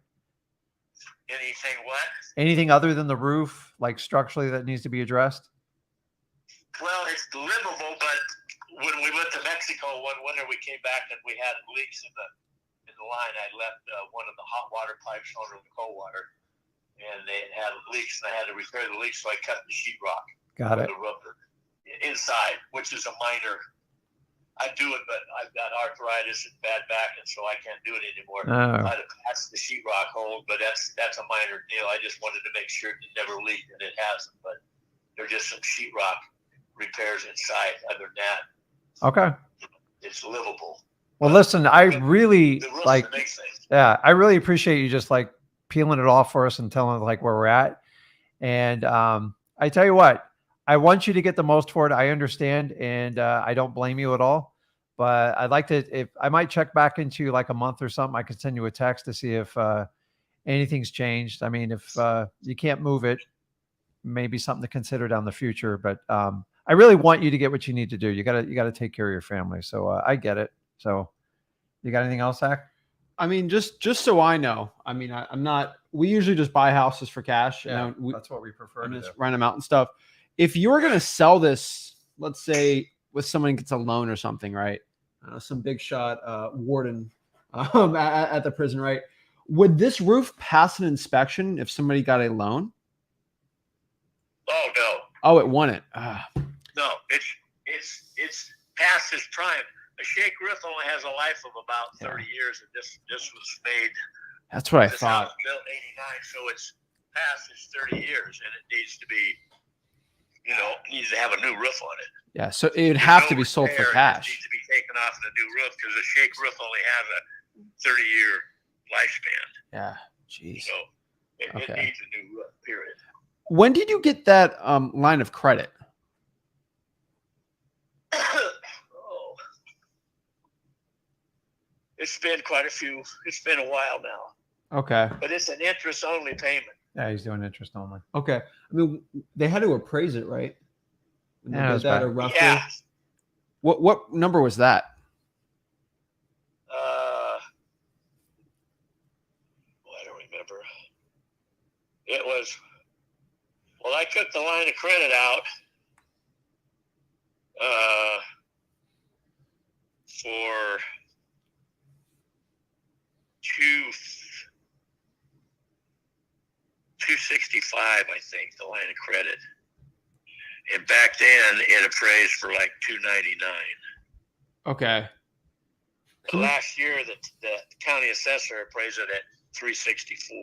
Anything what?
Anything other than the roof, like structurally, that needs to be addressed?
Well, it's livable, but when we went to Mexico one winter, we came back and we had leaks in the line. I left one of the hot water pipes under the cold water, and they had leaks, and I had to repair the leaks, so I cut the sheetrock.
Got it.
The roof inside, which is a minor. I do it, but I've got arthritis and bad back, and so I can't do it anymore.
Oh.
I had to patch the sheetrock hold, but that's a minor deal. I just wanted to make sure it never leaked, and it hasn't. But there's just some sheetrock repairs inside. Other than that,
okay,
it's livable.
Well, listen, I really
the
like.
the big thing.
Yeah, I really appreciate you just like peeling it off for us and telling like where we're at. And I tell you what, I want you to get the most for it. I understand, and I don't blame you at all. But I'd like to, if I might check back into like a month or something, I could send you a text to see if anything's changed. I mean, if you can't move it, maybe something to consider down the future. But I really want you to get what you need to do. You gotta take care of your family. So I get it. So you got anything else, Zach?
I mean, just so I know, I mean, I'm not. We usually just buy houses for cash. and then
that's what we prefer
and
to
just
do.
rent them out and stuff. If you were gonna sell this, let's say with someone gets a loan or something, right? Some big shot warden at the prison, right? Would this roof pass an inspection if somebody got a loan?
Oh no,
Oh, it wouldn't.
no, it's past its prime. A shake roof only has a life of about 30 years, and this was made.
That's what I
This
thought.
house was built in '89, so it's past its 30 years, and it needs to be, needs to have a new roof on it.
Yeah, so it would
There's
have
no
to be sold for
repair. It
cash.
needs to be taken off the new roof because a shake roof only has a 30-year lifespan.
Yeah, jeez.
So it
Okay.
needs a new roof. Period.
When did you get that line of credit?
Oh, it's been quite a few. It's been a while now,
Okay.
but it's an interest-only payment.
Yeah, he's doing interest only.
Okay. I mean, they had to appraise it, right? When they
Yeah,
did
that's
that,
right.
or roughly.
Yeah.
What number was that?
I don't remember. It was. Well, I took the line of credit out for 265, I think, the line of credit. And back then, it appraised for like 299.
Okay.
But last year, the county assessor appraised it at 364.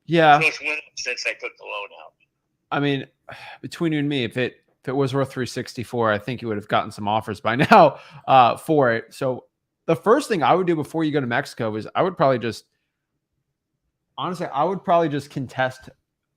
Yeah.
So it's went up since I took the loan out.
I mean, between you and me, if it was worth 364, I think you would have gotten some offers by now for it. So the first thing I would do before you go to Mexico is I would probably just contest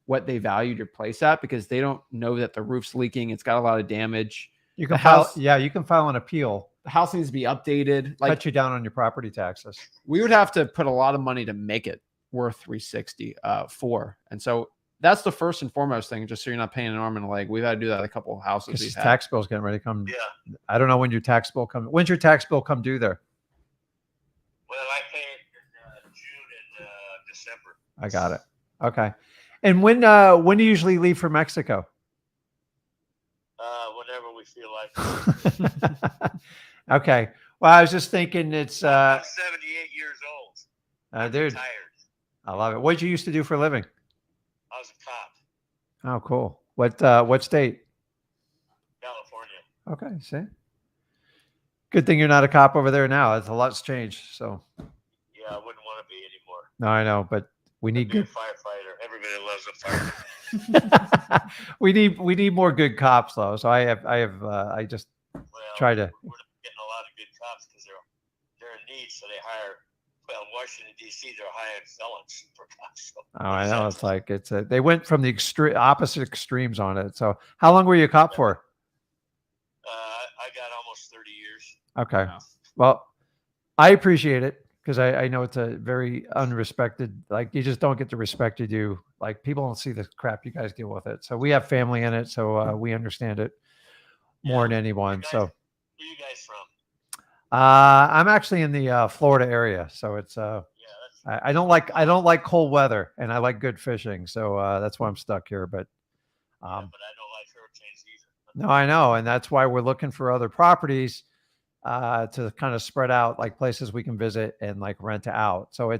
what they valued your place at, because they don't know that the roof's leaking. It's got a lot of damage.
You can
The
file.
house-
Yeah, you can file an appeal.
The house needs to be updated. Like,
Cut you down on your property taxes.
we would have to put a lot of money to make it worth 360 for. And so that's the first and foremost thing, just so you're not paying an arm and a leg. We've had to do that at a couple of houses.
Because
We've
his
had.
tax bill's getting ready to come.
Yeah.
I don't know when your tax bill comes. When's your tax bill come due there?
Well, I pay it in June and December.
I got it. Okay. And when do you usually leave for Mexico?
Whenever we feel like.
Okay. Well, I was just thinking it's
I'm 78 years old. I'm
dude,
retired.
I love it. What did you used to do for a living?
I was a cop,
Oh, cool. What state?
California.
Okay, see. Good thing you're not a cop over there now. It's a lot's changed. So
Yeah, I wouldn't want to be anymore.
no, I know, but we need
Be a
good.
firefighter. Everybody loves a firefighter.
we need more good cops though. So I just
Well,
try to.
We're not getting a lot of good cops because they're in need, so they hire. Well, in Washington D.C., they're hiring felons for cops. So
Oh, I know. It's like they went from the opposite extremes on it. So how long were you a cop for?
I got almost 30 years.
Okay.
Wow.
Well, I appreciate it because I know it's a very unrespected, like you just don't get the respect you do. Like people don't see the crap you guys deal with it. So we have family in it. So we understand it more than anyone.
guys-
So
Where are you guys from?
I'm actually in the Florida area. So it's
Yeah, that's
I don't like cold weather and I like good fishing. So that's why I'm stuck here. But
but I don't like hurricanes either.
no, I know. And that's why we're looking for other properties to kind of spread out, like places we can visit and like rent out. So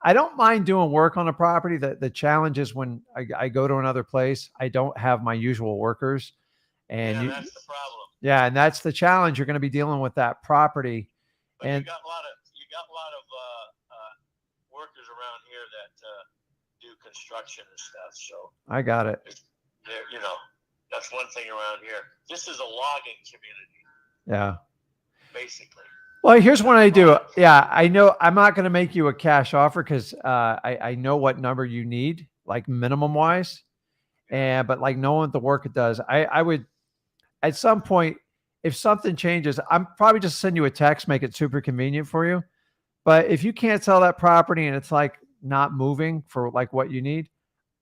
I don't mind doing work on a property. The challenge is when I go to another place, I don't have my usual workers. And
Yeah, that's the problem.
yeah, and that's the challenge. You're going to be dealing with that property.
But
And
you got a lot of workers around here that do construction and stuff. So
I got it.
that's one thing around here. This is a logging community,
Yeah.
basically.
Well, here's what I do. Yeah, I know I'm not going to make you a cash offer because I know what number you need, like minimum wise. But like knowing the work it does, I would at some point, if something changes, I'm probably just send you a text, make it super convenient for you. But if you can't sell that property and it's like not moving for like what you need,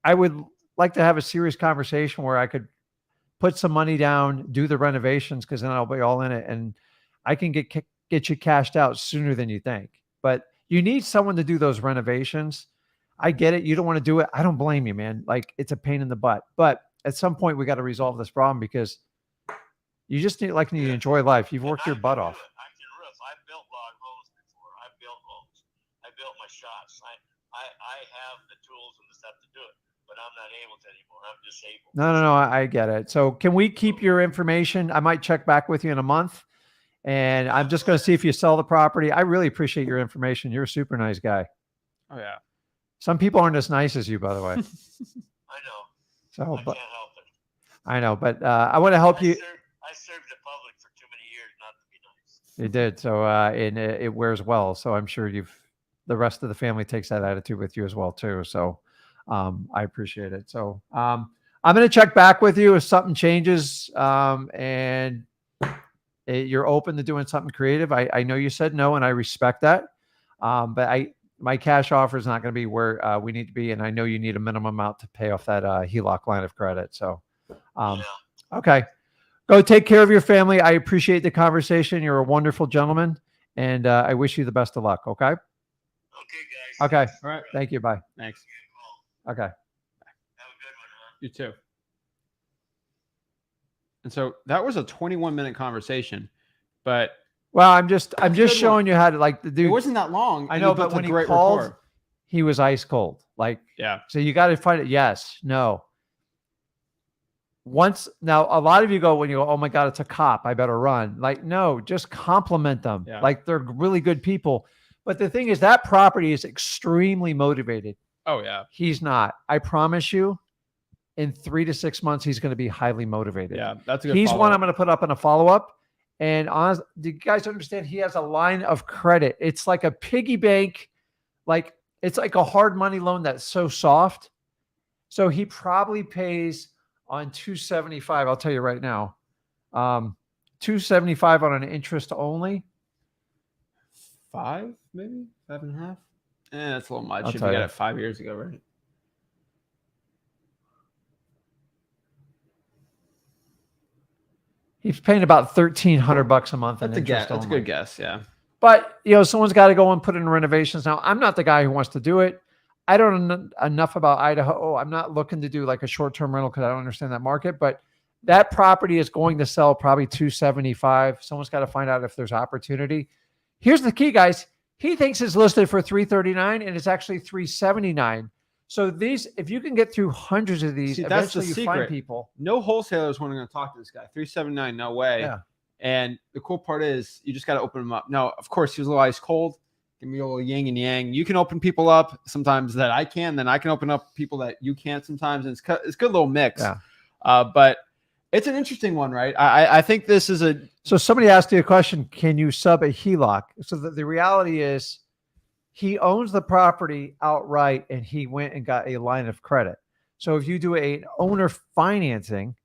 I would like to have a serious conversation where I could put some money down, do the renovations, because then I'll be all in it, and I can get you cashed out sooner than you think. But you need someone to do those renovations. I get it. You don't want to do it. I don't blame you, man. Like, it's a pain in the butt. But at some point, we got to resolve this problem, because you just need to enjoy life. You've worked your butt off.
I can roof. I've built log homes before. I've built homes. I built my shops. I have the tools and the stuff to do it, but I'm not able to anymore. I'm disabled.
No. I get it. So can we keep your information? I might check back with you in a month, and I'm just going to see if you sell the property. I really appreciate your information. You're a super nice guy.
Oh yeah.
Some people aren't as nice as you, by the way.
I know.
So,
I
but
can't help it.
I know, but I want to help you.
I served the public for too many years not to be nice.
You did. So, and it wears well. So I'm sure the rest of the family takes that attitude with you as well too. So, I appreciate it. So, I'm going to check back with you if something changes, and you're open to doing something creative. I know you said no, and I respect that. But my cash offer is not going to be where we need to be, and I know you need a minimum amount to pay off that HELOC line of credit. So, okay. Go take care of your family. I appreciate the conversation. You're a wonderful gentleman, and I wish you the best of luck. Okay.
Okay, guys.
Okay.
All right.
Thank you. Bye.
Thanks.
Okay.
Have a good one, huh?
You too. And so that was a 21-minute conversation, but
Well, I'm just
good
showing you how to, like, the
it
dude.
wasn't that long.
I
and
know,
we
but
built a
when he
great
called,
rapport.
he was ice cold. Like,
Yeah.
so you got to find it. Yes. No. Now, a lot of you go, when you go, oh my God, it's a cop, I better run. Like, no, just compliment them.
Yeah.
Like, they're really good people. But the thing is, that property is extremely motivated.
Oh yeah.
He's not. I promise you, in 3 to 6 months, he's going to be highly motivated.
Yeah. That's a good
He's one
follow-up.
I'm going to put up in a follow-up. And honestly, do you guys understand? He has a line of credit. It's like a piggy bank. Like, it's like a hard money loan that's so soft. So he probably pays on 275. I'll tell you right now, 275 on an interest only.
5, maybe 5.5. That's a little much
I'll
if you
tell
got
you.
it 5 years ago, right?
He's paying about $1,300 a month in
That's a guess.
interest
That's a
only.
good guess. Yeah.
But, someone's got to go and put in renovations. Now, I'm not the guy who wants to do it. I don't know enough about Idaho. I'm not looking to do like a short-term rental because I don't understand that market. But that property is going to sell probably 275. Someone's got to find out if there's opportunity. Here's the key, guys. He thinks it's listed for 339 and it's actually 379. So if you can get through hundreds of these,
See, that's the
eventually you find
secret.
people.
No wholesalers want to talk to this guy. 379, no way.
Yeah.
And the cool part is you just got to open them up. Now, of course, he was a little ice cold. Give me a little yin and yang. You can open people up sometimes that I can. Then I can open up people that you can't sometimes. And it's a good little mix.
Yeah.
But it's an interesting one, right? I think this is a...
So somebody asked you a question, can you sub a HELOC? So the reality is he owns the property outright and he went and got a line of credit. So if you do an owner financing...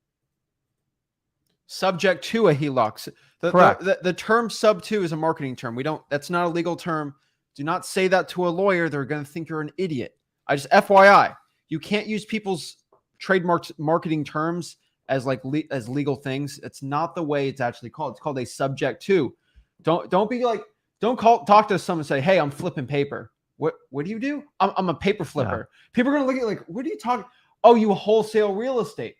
subject to a HELOC.
Correct.
The term sub to is a marketing term. That's not a legal term. Do not say that to a lawyer. They're going to think you're an idiot. FYI, you can't use people's trademarked marketing terms as as legal things. It's not the way it's actually called. It's called a subject to. Don't talk to someone and say, hey, I'm flipping paper. What do you do? I'm a paper flipper. Yeah. People are going to look at you like, what are you talking? Oh, you wholesale real estate.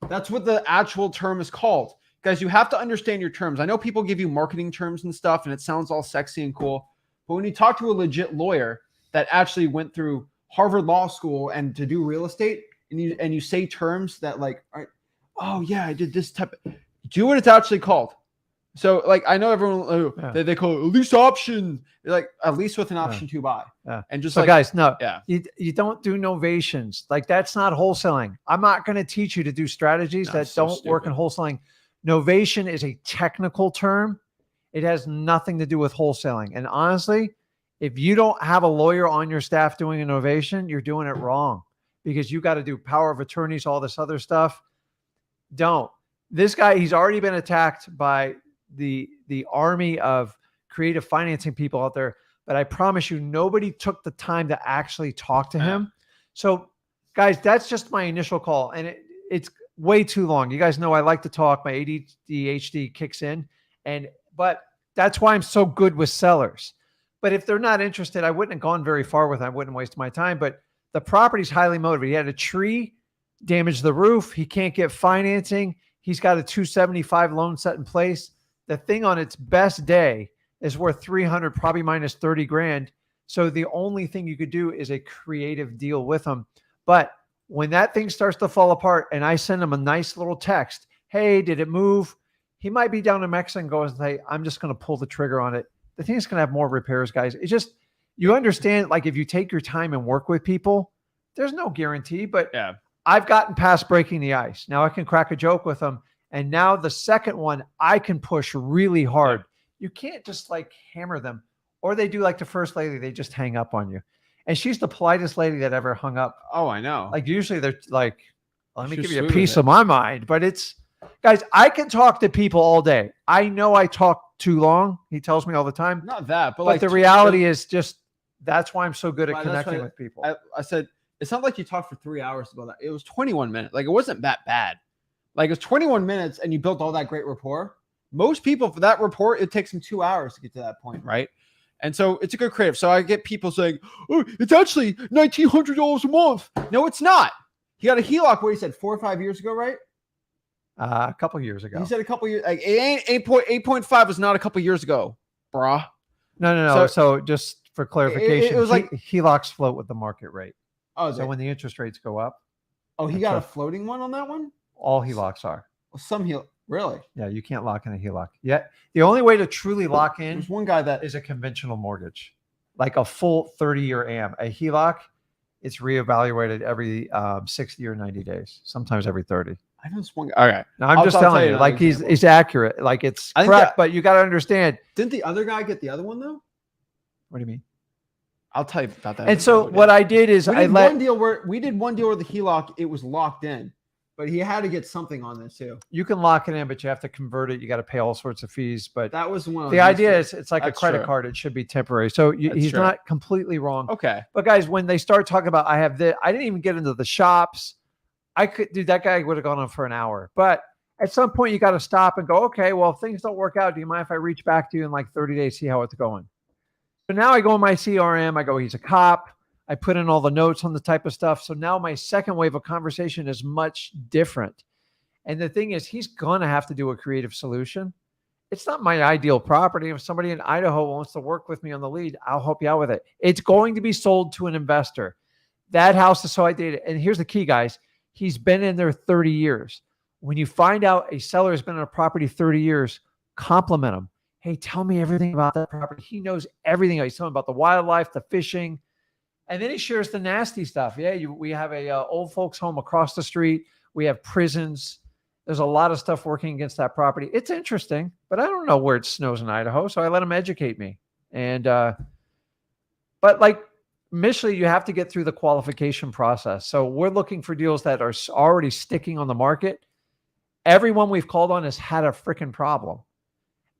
That's what the actual term is called. Guys, you have to understand your terms. I know people give you marketing terms and stuff, and it sounds all sexy and cool. But when you talk to a legit lawyer that actually went through Harvard Law School and to do real estate, and you say terms that oh yeah, I did this type of, do what it's actually called. So I know everyone they call it a lease option, at least with an option to buy.
Yeah.
And just
guys, no,
yeah,
you don't do novations. That's not wholesaling. I'm not going to teach you to do strategies that don't work in wholesaling. Novation is a technical term. It has nothing to do with wholesaling. And honestly, if you don't have a lawyer on your staff doing a novation, you're doing it wrong, because you got to do power of attorneys, all this other stuff. Don't. This guy, he's already been attacked by the army of creative financing people out there. But I promise you, nobody took the time to actually talk to him. So guys, that's just my initial call. And it's way too long. You guys know I like to talk. My ADHD kicks in. But that's why I'm so good with sellers. But if they're not interested, I wouldn't have gone very far with it. I wouldn't waste my time. But the property's highly motivated. He had a tree damage the roof. He can't get financing. He's got a 275 loan set in place. The thing on its best day is worth 300, probably minus 30 grand. So the only thing you could do is a creative deal with him. But when that thing starts to fall apart and I send him a nice little text, hey, did it move? He might be down in Mexico and go and say, I'm just going to pull the trigger on it. The thing's going to have more repairs, guys. It's just, you understand, like if you take your time and work with people, there's no guarantee, but
Yeah.
I've gotten past breaking the ice. Now I can crack a joke with them. And now the second one, I can push really hard.
Yeah.
You can't just like hammer them, or they do like the first lady, they just hang up on you. And she's the politest lady that ever hung up.
Oh, I know.
Like usually they're like, let me
She's
give you a
sweet with
piece
it.
of my mind. But it's, guys, I can talk to people all day. I know I talk too long. He tells me all the time.
Not that, but
But
like
the reality is just, that's why I'm so good at
Well, that's
connecting
why
with people.
I said, it's not like you talked for 3 hours about that. It was 21 minutes. Like it wasn't that bad. Like it was 21 minutes and you built all that great rapport. Most people for that rapport, it takes them 2 hours to get to that point, right? And so it's a good creative. So I get people saying, oh, it's actually $1,900 a month. No, it's not. He got a HELOC, what he said, 4 or 5 years ago, right?
A couple years ago.
He said a couple years, like it ain't 8.5 was not a couple years ago, brah.
No. So just for clarification,
it was like
HELOCs float with the market rate.
oh,
So when the interest rates go up,
oh, he
that's
got a
what-
floating one on that one.
all HELOCs are.
Well, some really.
Yeah, you can't lock in a HELOC. Yeah, the only way to truly lock in
There's one guy that
is a conventional mortgage, like a full 30-year AM. A HELOC, it's reevaluated every 60 or 90 days, sometimes every 30.
I know this one guy. Okay,
Now, I'm
I'll
just
tell
telling
you
you,
another
like he's
example.
accurate, like it's
I think
correct,
that-
but you got to understand.
didn't the other guy get the other one though?
What do you mean?
I'll tell you about that.
And so what I did is
we
I
did
let
one deal where the HELOC, it was locked in, but he had to get something on this too.
you can lock it in, but you have to convert it. You got to pay all sorts of fees. But
That was the one.
the idea is it's like a
That's
credit
true.
card. It should be temporary. So
That's
he's
true.
not completely wrong.
Okay.
But guys, when they start talking about I have this, I didn't even get into the shops. That guy would have gone on for an hour. But at some point you got to stop and go, okay, well, if things don't work out, do you mind if I reach back to you in like 30 days, see how it's going? So now I go in my CRM, I go, he's a cop. I put in all the notes on the type of stuff. So now my second wave of conversation is much different. And the thing is, he's going to have to do a creative solution. It's not my ideal property. If somebody in Idaho wants to work with me on the lead, I'll help you out with it. It's going to be sold to an investor. That house is so outdated. And here's the key, guys. He's been in there 30 years. When you find out a seller has been in a property 30 years, compliment him. Hey, tell me everything about that property. He knows everything. He's telling about the wildlife, the fishing. And then he shares the nasty stuff. Yeah, we have a old folks home across the street. We have prisons. There's a lot of stuff working against that property. It's interesting, but I don't know where it snows in Idaho, so I let him educate me. And but like initially, you have to get through the qualification process. So we're looking for deals that are already sticking on the market. Everyone we've called on has had a freaking problem,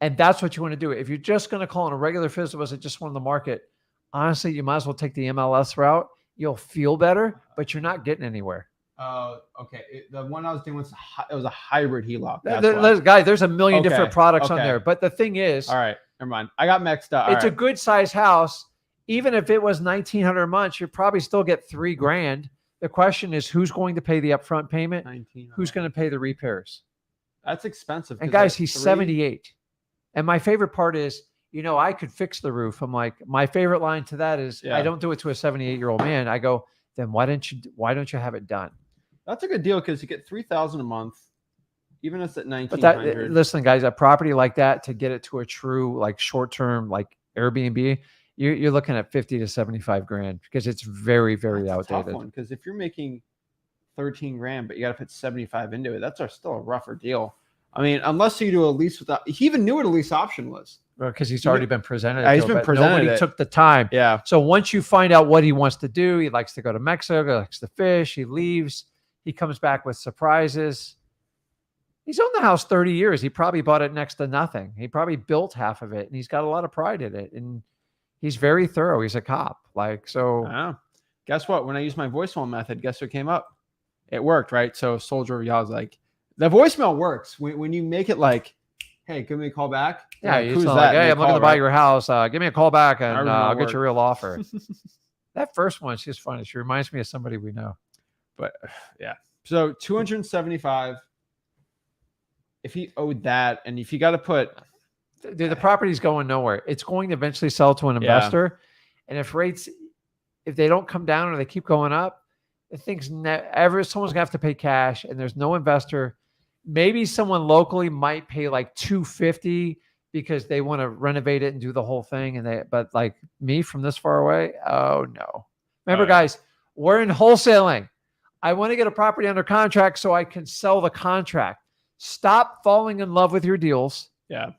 and that's what you want to do. If you're just going to call on a regular physical that just won the market, honestly, you might as well take the MLS route. You'll feel better, but you're not getting anywhere.
Okay. The one I was doing was a hybrid HELOC. That's why.
Guys, there's a million
Okay,
different products on
okay.
there. But the thing is,
All right, never mind. I got mixed up.
it's a good size house. Even if it was $1,900 a month, you'd probably still get $3,000. The question is, who's going to pay the upfront payment?
19.
Who's going to pay the repairs?
That's expensive.
And
'cause
guys,
that's
he's
3
78. And my favorite part is, I could fix the roof. I'm like, my favorite line to that is,
Yeah.
I don't do it to a 78-year-old man. I go, then why don't you have it done?
That's a good deal because you get $3,000 a month, even if it's at
But that,
$1,900.
listen, guys, a property like that, to get it to a true like short-term like Airbnb, you're looking at 50 to 75 grand because it's very, very
That's a tough
outdated.
one because if you're making 13 grand, but you got to put 75 into it, that's still a rougher deal. I mean, unless you do a lease without, he even knew what a lease option was.
Because he's already been presented.
Yeah,
it
he's
to
been
him, but
presented
Nobody
it.
took the time.
Yeah.
So once you find out what he wants to do, he likes to go to Mexico, he likes to fish, he leaves, he comes back with surprises. He's owned the house 30 years. He probably bought it next to nothing. He probably built half of it, and he's got a lot of pride in it. And he's very thorough. He's a cop. So
Wow. Guess what? When I used my voicemail method, guess what came up? It worked, right? So Soldier of Y'all is like, the voicemail works when you make it like, hey, give me a call back.
Yeah,
Like,
you
who's
tell
that?
like, hey, I'm looking to buy your house. Give me a call back and
remember
I'll
my
get you a
word.
real offer. That first one, she's funny. She reminds me of somebody we know.
But yeah, so 275. If he owed that, and if you got to put,
Dude, the property's going nowhere. It's going to eventually sell to an investor. And if they don't come down or they keep going up, the thing's someone's gonna have to pay cash, and there's no investor. Maybe someone locally might pay like $250 because they want to renovate it and do the whole thing. But like me from this far away, oh no. Remember, guys, we're in wholesaling. I want to get a property under contract so I can sell the contract. Stop falling in love with your deals.
Yeah.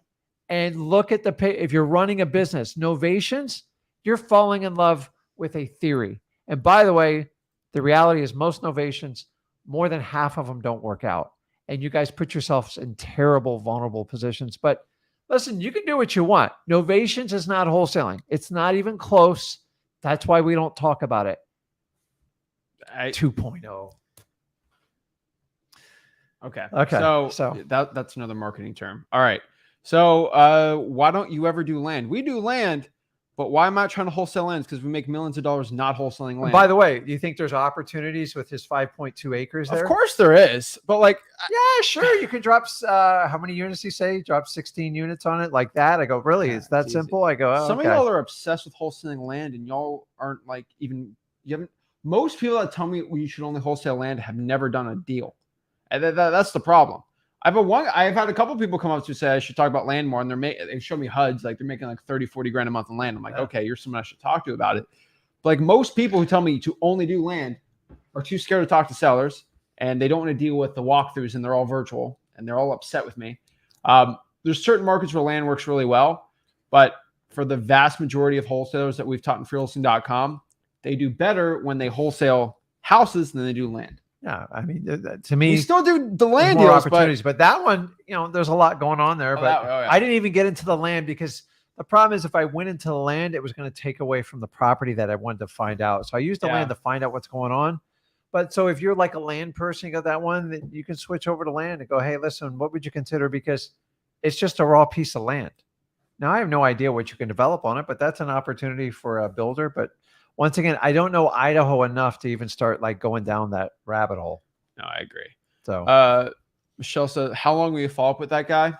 And look at if you're running a business, novations, you're falling in love with a theory. And by the way, the reality is most novations, more than half of them don't work out. And you guys put yourselves in terrible, vulnerable positions. But listen, you can do what you want. Novations is not wholesaling. It's not even close. That's why we don't talk about it. 2.0.
Okay.
Okay.
So that's another marketing term. All right. So why don't you ever do land? We do land, but why am I trying to wholesale lands? Because we make millions of dollars not wholesaling land.
By the way, do you think there's opportunities with his 5.2 acres there?
Of course there is. But like,
yeah, sure. You can drop, how many units do you say? Drop 16 units on it like that? I go, really? It's that simple? I go, oh,
some
okay.
of y'all are obsessed with wholesaling land, and y'all aren't like most people that tell me you should only wholesale land have never done a deal. And that's the problem. I've had a couple people come up to say I should talk about land more, and they show me HUDs like they're making like 30, 40 grand a month in land. I'm like, okay, you're someone I should talk to about it. But like most people who tell me to only do land are too scared to talk to sellers, and they don't want to deal with the walkthroughs, and they're all virtual, and they're all upset with me. There's certain markets where land works really well, but for the vast majority of wholesalers that we've taught in freelisting.com, they do better when they wholesale houses than they do land.
Yeah, I mean, to me,
we still do the land
more
deals,
opportunities, but that one, there's a lot going on there. But
yeah.
I didn't even get into the land because the problem is if I went into the land, it was going to take away from the property that I wanted to find out. So I used the land to find out what's going on. But so if you're like a land person, you got that one, then you can switch over to land and go, hey, listen, what would you consider? Because it's just a raw piece of land. Now, I have no idea what you can develop on it, but that's an opportunity for a builder. But once again, I don't know Idaho enough to even start like going down that rabbit hole.
No, I agree.
So
Michelle said, how long will you follow up with that guy?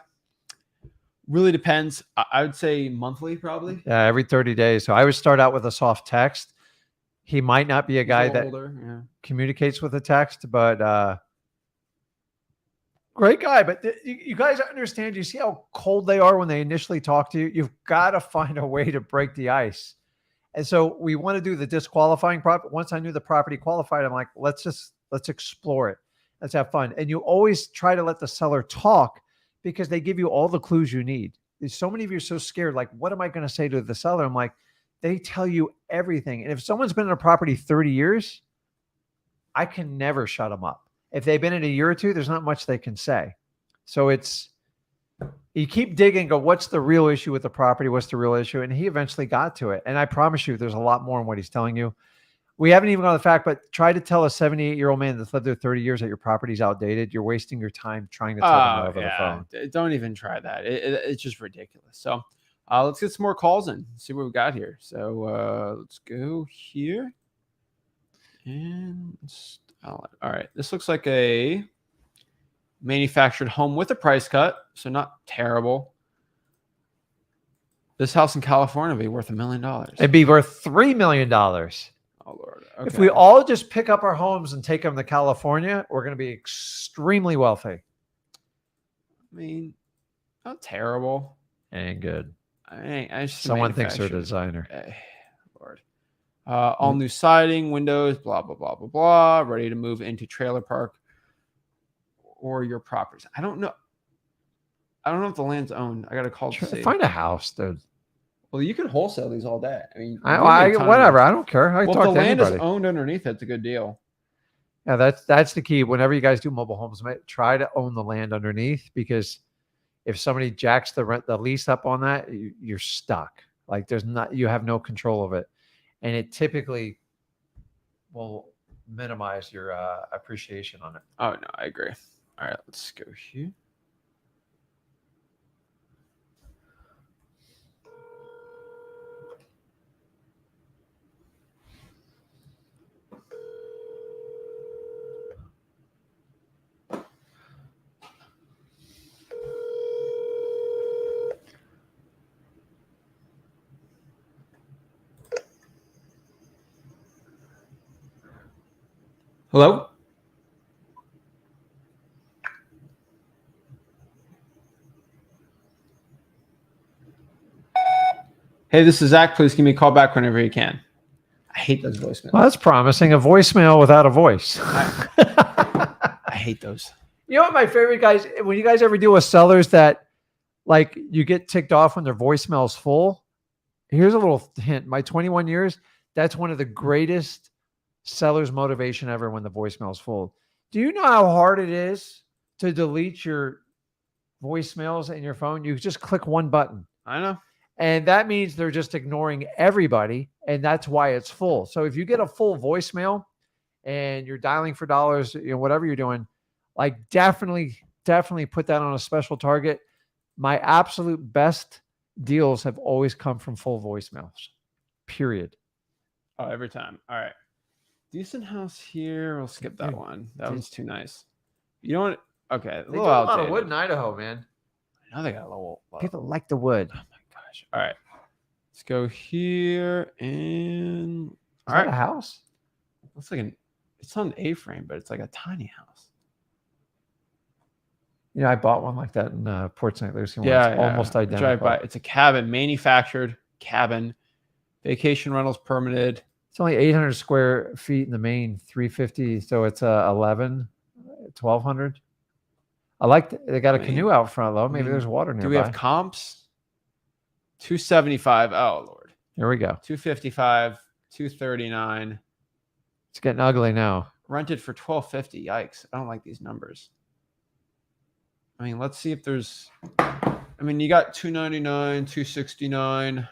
Really depends. I would say monthly, probably.
Yeah, every 30 days. So I would start out with a soft text. He might not be a guy that communicates with a text, but great guy. But you guys understand, you see how cold they are when they initially talk to you? You've got to find a way to break the ice. And so we want to do the disqualifying property. Once I knew the property qualified, I'm like, let's explore it. Let's have fun. And you always try to let the seller talk because they give you all the clues you need. There's so many of you are so scared. Like, what am I going to say to the seller? I'm like, they tell you everything. And if someone's been in a property 30 years, I can never shut them up. If they've been in a year or two, there's not much they can say. So you keep digging and go, what's the real issue with the property? What's the real issue? And he eventually got to it. And I promise you, there's a lot more in what he's telling you. We haven't even gone to the fact, but try to tell a 78-year-old man that's lived there 30 years that your property's outdated. You're wasting your time trying to tell them over the phone.
Don't even try that. It's just ridiculous. So let's get some more calls in. See what we got here. So let's go here. And all right. This looks like a manufactured home with a price cut. So not terrible. This house in California would be worth $1 million.
It'd be worth $3 million.
Oh, Lord. Okay.
If we all just pick up our homes and take them to California, we're going to be extremely wealthy.
I mean, not terrible.
Ain't good.
Someone
thinks they're a designer.
Lord. All new siding, windows, blah, blah, blah, blah, blah. Ready to move into trailer park or your properties. I don't know if the land's owned. I got to call to see.
Find a house, dude.
Well, you can wholesale these all day. I mean,
whatever. I don't care. I
talk
to
the land
anybody.
Is owned underneath. It's a good deal.
Yeah, that's the key. Whenever you guys do mobile homes, try to own the land underneath, because if somebody jacks the lease up on that, you're stuck. Like you have no control of it, and it typically will minimize your appreciation on it.
Oh no, I agree. All right, let's go here. Hello? Hey, this is Zach. Please give me a call back whenever you can. I hate those voicemails.
Well, that's promising. A voicemail without a voice.
I hate those.
You know what my favorite, guys, when you guys ever deal with sellers that like you get ticked off when their voicemail's full, here's a little hint. My 21 years, that's one of the greatest seller's motivation ever when the voicemail's full. Do you know how hard it is to delete your voicemails in your phone? You just click one button.
I know.
And that means they're just ignoring everybody. And that's why it's full. So if you get a full voicemail and you're dialing for dollars, you know, whatever you're doing, like definitely put that on a special target. My absolute best deals have always come from full voicemails, period.
Oh, every time. All right. Decent house here. We'll skip that one. That one's too nice. You know what? Okay.
They do a lot of wood in Idaho, man.
I know they got a little.
People like the wood.
Oh my gosh. All right. Let's go here and.
Is
All
that
right.
a house?
Looks like it's on an A-frame, but it's like a tiny house.
You know, I bought one like that in Port St. Lucie.
Yeah,
Almost identical.
Drive by. It's a cabin, manufactured cabin, vacation rentals permitted.
It's only 800 square feet in the main, 350. So it's 1,200. I like they got a canoe out front though. Maybe there's water nearby.
Do we have comps? 275. Oh Lord.
Here we go.
255. 239.
It's getting ugly now.
Rented for 1,250. Yikes! I don't like these numbers. I mean, let's see if there's. I mean, you got 299, 269.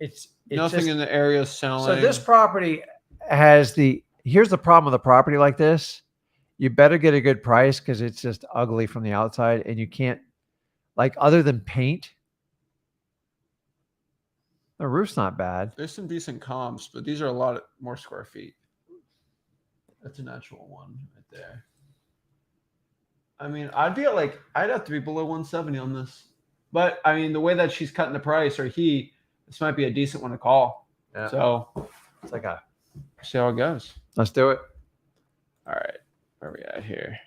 It's
Nothing
just,
in the area is selling.
so this property has here's the problem with a property like this. You better get a good price because it's just ugly from the outside and you can't, like, other than paint, the roof's not bad.
There's some decent comps, but these are a lot more square feet. That's a natural one right there. I mean, I'd have to be below 170 on this. But I mean, the way that she's cutting the price, or this might be a decent one to call.
Yeah.
So
It's like
see how it goes.
let's do it.
All right. Where are we at here?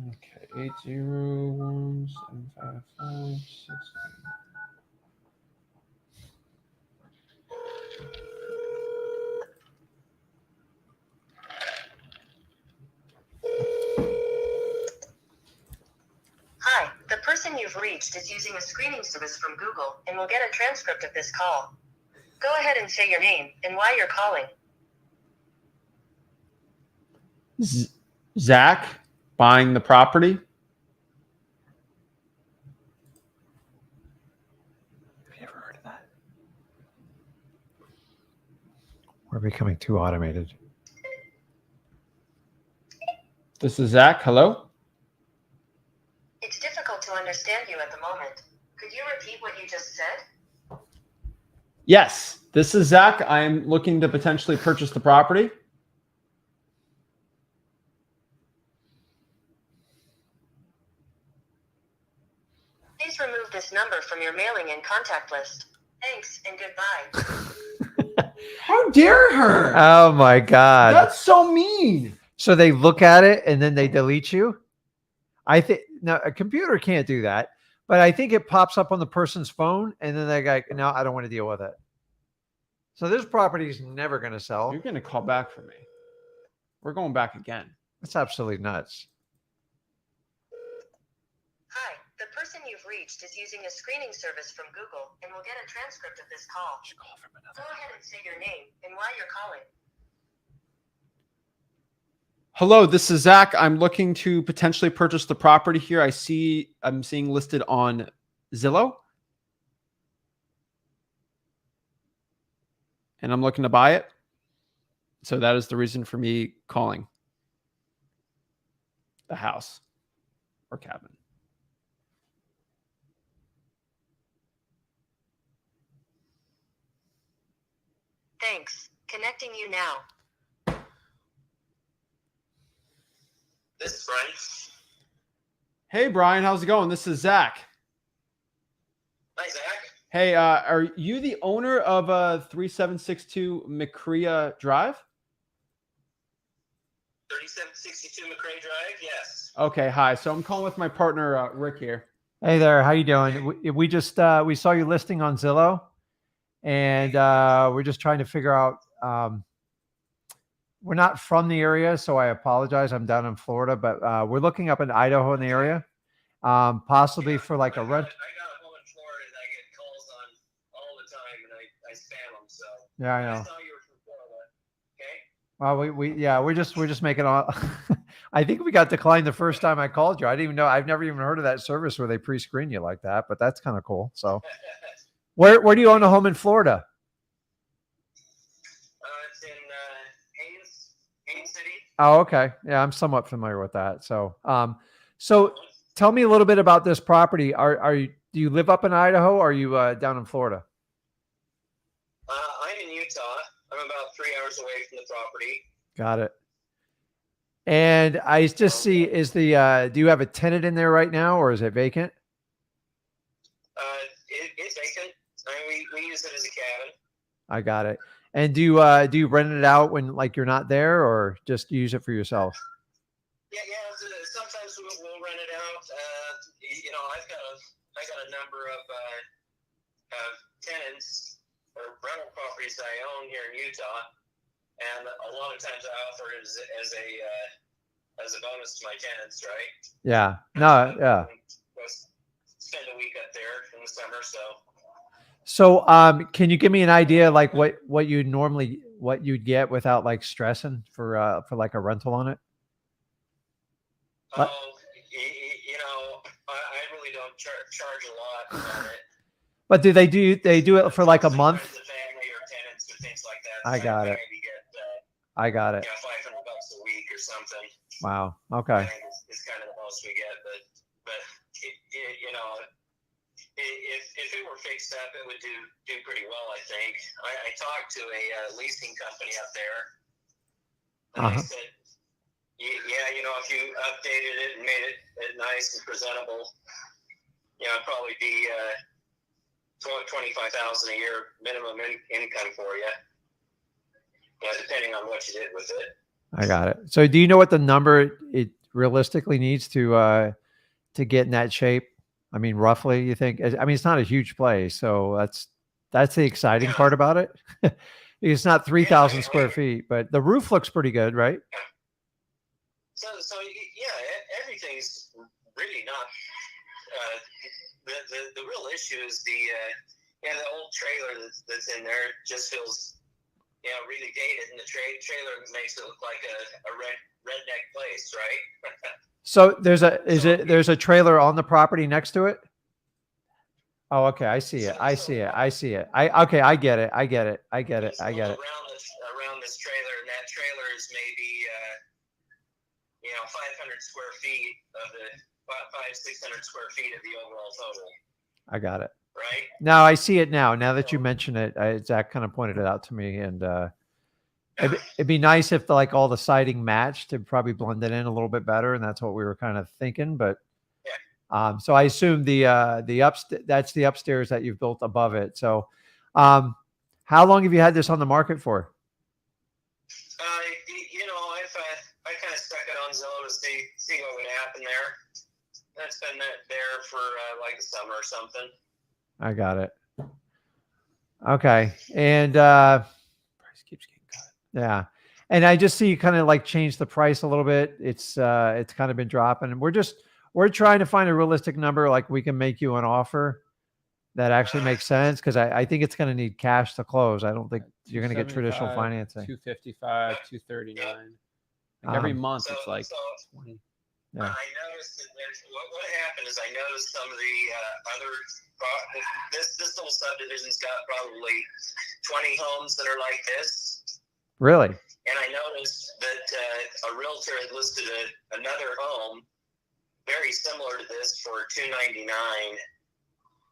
Okay. 8017556.
Hi, the person you've reached is using a screening service from Google and will get a transcript of this call. Go ahead and say your name and why you're calling.
Zach buying the property.
Have you ever heard of that? We're becoming too automated.
This is Zach. Hello.
It's difficult to understand you at the moment. Could you repeat what you just said?
Yes, this is Zach. I am looking to potentially purchase the property.
Please remove this number from your mailing and contact list. Thanks and goodbye.
How dare her?
Oh my God.
That's so mean.
So they look at it and then they delete you. I think now a computer can't do that, but I think it pops up on the person's phone and then they go, no, I don't want to deal with it. So this property is never going to sell.
You're going to call back for me. We're going back again.
That's absolutely nuts.
Hi, the person you've reached is using a screening service from Google and will get a transcript of this call. Go ahead and say your name and why you're calling.
Hello, this is Zach. I'm looking to potentially purchase the property here. I'm seeing listed on Zillow. and I'm looking to buy it. So that is the reason for me calling the house or cabin.
Thanks. Connecting you now.
This is Brian.
Hey, Brian, how's it going? This is Zach.
Hi, Zach.
Hey, are you the owner of 3762 McCrea Drive?
3762 McCray Drive, yes.
Okay, hi. So I'm calling with my partner, Rick here.
Hey there, how you doing? We just we saw you listing on Zillow, and we're just trying to figure out. We're not from the area, so I apologize. I'm down in Florida, but we're looking up in Idaho in the area, possibly for like a rent.
I got a home in Florida that I get calls on all the time, and I spam them. So
Yeah, I know.
I saw you were from Florida. Okay.
Well, we're just making all. I think we got declined the first time I called you. I didn't even know. I've never even heard of that service where they pre-screen you like that, but that's kind of cool. So, where do you own a home in Florida?
It's in Haines City.
Oh, okay. Yeah, I'm somewhat familiar with that. So, so tell me a little bit about this property. Do you live up in Idaho or are you down in Florida?
I'm in Utah. I'm about 3 hours away from the property.
Got it. And I just see, do you have a tenant in there right now or is it vacant?
It's vacant. I mean, we use it as a cabin.
I got it. And do you rent it out when like you're not there or just use it for yourself?
Yeah. Sometimes we'll rent it out. I got a number of tenants or rental properties that I own here in Utah, and a lot of times I offer it as a bonus to my tenants, right?
Yeah. No. Yeah.
Spend a week up there in the summer, so.
So, can you give me an idea, like what you'd get without like stressing for like a rental on it?
Oh, I really don't charge a lot on it.
But do they do it for like a month?
Sometimes the family or tenants or things like that.
I got it.
Maybe get
I got it.
$500 a week or something.
Wow.
I
Okay.
think it's kind of the most we get, but if it were fixed up, it would do pretty well. I think. I talked to a leasing company up there, and I said, yeah, if you updated it and made it nice and presentable, it'd probably be $25,000 a year minimum income for you. Depending on what you did with it.
I got it. So, do you know what the number it realistically needs to get in that shape? I mean, roughly, you think? I mean, it's not a huge place, so that's the exciting part about it. It's not 3,000 square feet, but the roof looks pretty good, right?
So yeah, everything's really not. The real issue is the old trailer that's in there just feels really dated, and the trailer makes it look like a redneck place, right?
So there's a trailer on the property next to it? Oh, okay. I see it. I get it. I get it.
Around this trailer, and that trailer is maybe 500 square feet of the 600 square feet of the overall total.
I got it.
Right.
Now I see it now. Now that you mention it, Zach kind of pointed it out to me, and it'd be nice if all the siding matched to probably blend it in a little bit better, and that's what we were kind of thinking. But so I assume that's the upstairs that you've built above it. So, how long have you had this on the market for?
I kind of stuck it on Zillow to see what would happen there. That's been there for like the summer or something.
I got it. Okay. And price keeps getting cut. Yeah. And I just see you kind of change the price a little bit. It's kind of been dropping, and we're trying to find a realistic number. Like we can make you an offer that actually makes sense. Cause I think it's going to need cash to close. I don't think you're going to get traditional financing.
255, 239. Every month it's like 20.
Yeah.
I noticed that what happened is I noticed some of the other this little subdivision's got probably 20 homes that are like this,
Really?
and I noticed that a realtor had listed another home very similar to this for $299.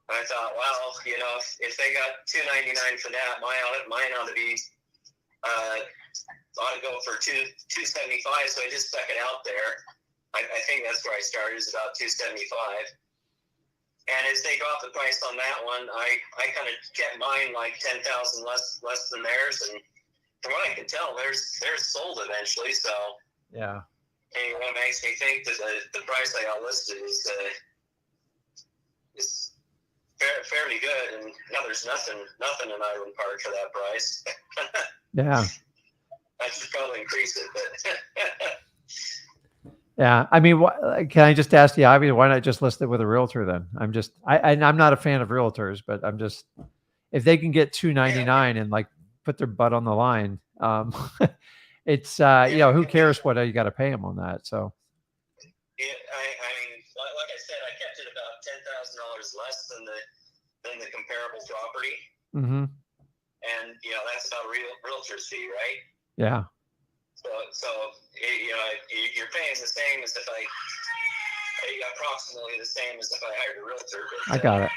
I thought, well, you know, if they got $299 for that, mine ought to be ought to go for $275. So I just stuck it out there. I think that's where I started, is about $275. And as they dropped the price on that one, I kind of kept mine like $10,000 less than theirs, and from what I can tell, theirs sold eventually. So
Yeah.
and what makes me think that the price I got listed is fairly good, and no, there's nothing in Island Park for that price.
Yeah.
I should probably increase it, but
Yeah. I mean, can I just ask the obvious? Why not just list it with a realtor then? I'm not a fan of realtors, but I'm just, if they can get $299 and like put their butt on the line, it's, you know, who cares what you got to pay them on that. So.
yeah, I mean, like I said, I kept it about $10,000 less than the comparable property,
Mm-hmm.
and you know that's about realtor's fee, right?
Yeah.
So you know, you're paying the same as if approximately the same as if I hired a realtor. But,
I got it.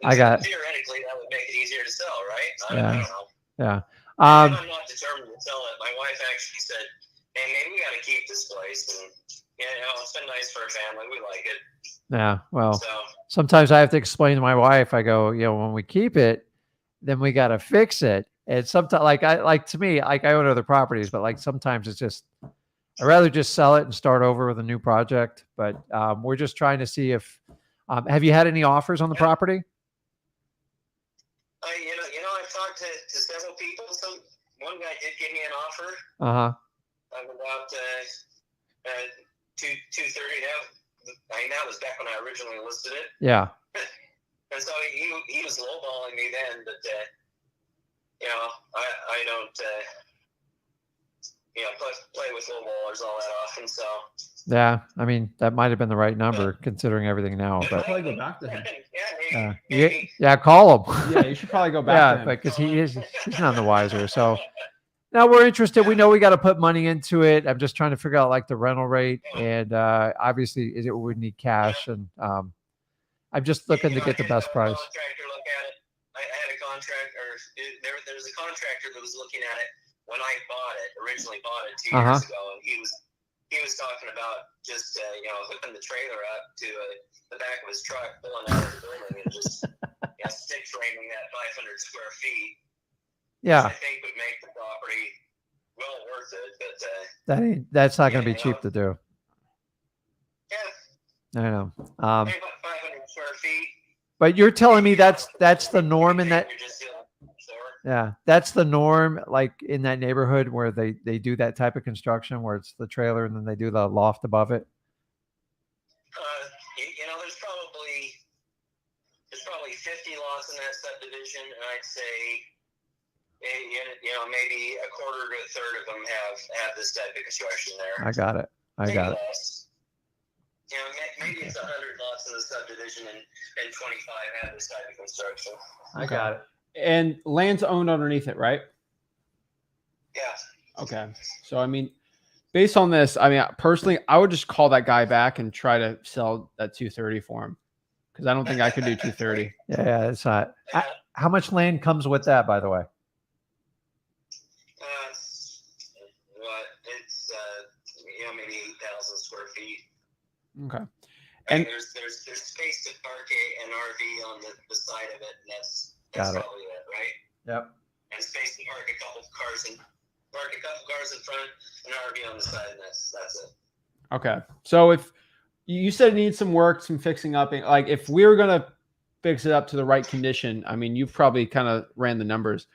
I got it.
Theoretically, that would make it easier to sell, right? I
Yeah.
don't know.
Yeah.
I'm not determined to sell it. My wife actually said, "Hey, maybe we got to keep this place," and you know, it's been nice for a family. We like it.
Yeah. Well,
So
sometimes I have to explain to my wife, I go, you know, when we keep it, then we got to fix it. And sometimes to me, like I own other properties, but like sometimes it's just, I'd rather just sell it and start over with a new project. But we're just trying to see if, have you had any offers on the property?
you know, I've talked to several people. So one guy did give me an offer
Uh-huh.
of about $230. I mean, that was back when I originally listed it.
Yeah.
And so he was lowballing me then, but you know, I don't you know, play with lowballers all that often. So
Yeah. I mean, that might have been the right number considering everything now,
You should
but
probably go back to him.
yeah, maybe.
yeah, call him.
Yeah, you should probably go back to
Yeah,
him.
because he's none the wiser. So now we're interested. We know we got to put money into it. I'm just trying to figure out like the rental rate, and obviously it would need cash, and I'm just looking to get the best price.
Contractor look at it. I had a contractor. There was a contractor that was looking at it when I originally bought it 2 years ago, and he was talking about just you know, hooking the trailer up to the back of his truck, pulling out of the building, and just stick framing that 500 square feet.
Yeah,
I think would make the property well worth it, but
that's not going to be cheap to do.
yeah,
I know.
about 500 square feet.
But you're telling me that's the norm in that.
You're just doing floor.
Yeah, that's the norm, like in that neighborhood where they do that type of construction where it's the trailer and then they do the loft above it.
You know, there's probably 50 lots in that subdivision, and I'd say, you know, maybe a quarter to a third of them have this type of construction there.
I got it.
Maybe less. You know, maybe it's 100 lots in the subdivision, and 25 have this type of construction.
I got it. And land's owned underneath it, right?
Yeah.
Okay. So, I mean, based on this, I mean, personally, I would just call that guy back and try to sell that 230 for him, because I don't think I could do 230.
Yeah, it's not. How much land comes with that, by the way?
It's you know, maybe 8,000 square feet.
Okay.
And
And
there's space to park an RV on the side of it, and that's
Got it.
probably it, right?
Yep.
And space to park a couple cars in front, an RV on the side, and that's it.
okay. So if you said it needs some work, some fixing up, like if we were going to fix it up to the right condition, I mean, you've probably kind of ran the numbers.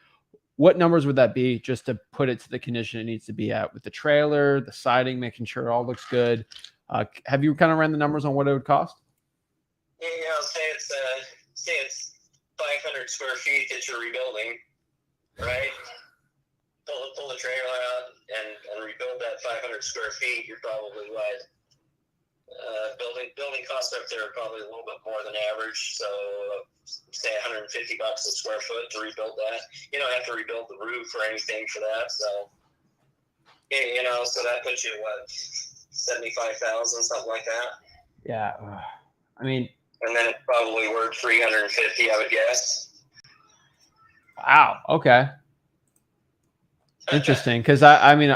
What numbers would that be just to put it to the condition it needs to be at, with the trailer, the siding, making sure it all looks good? Have you kind of ran the numbers on what it would cost?
Yeah, you know, say it's 500 square feet that you're rebuilding, right? Pull the trailer out and rebuild that 500 square feet. You're probably Building costs up there are probably a little bit more than average. So say $150 a square foot to rebuild that. You don't have to rebuild the roof or anything for that. So so that puts you what, 75,000, something like that.
Yeah. I mean,
And then it's probably worth 350, I would guess.
wow. Okay. Interesting. Because I mean,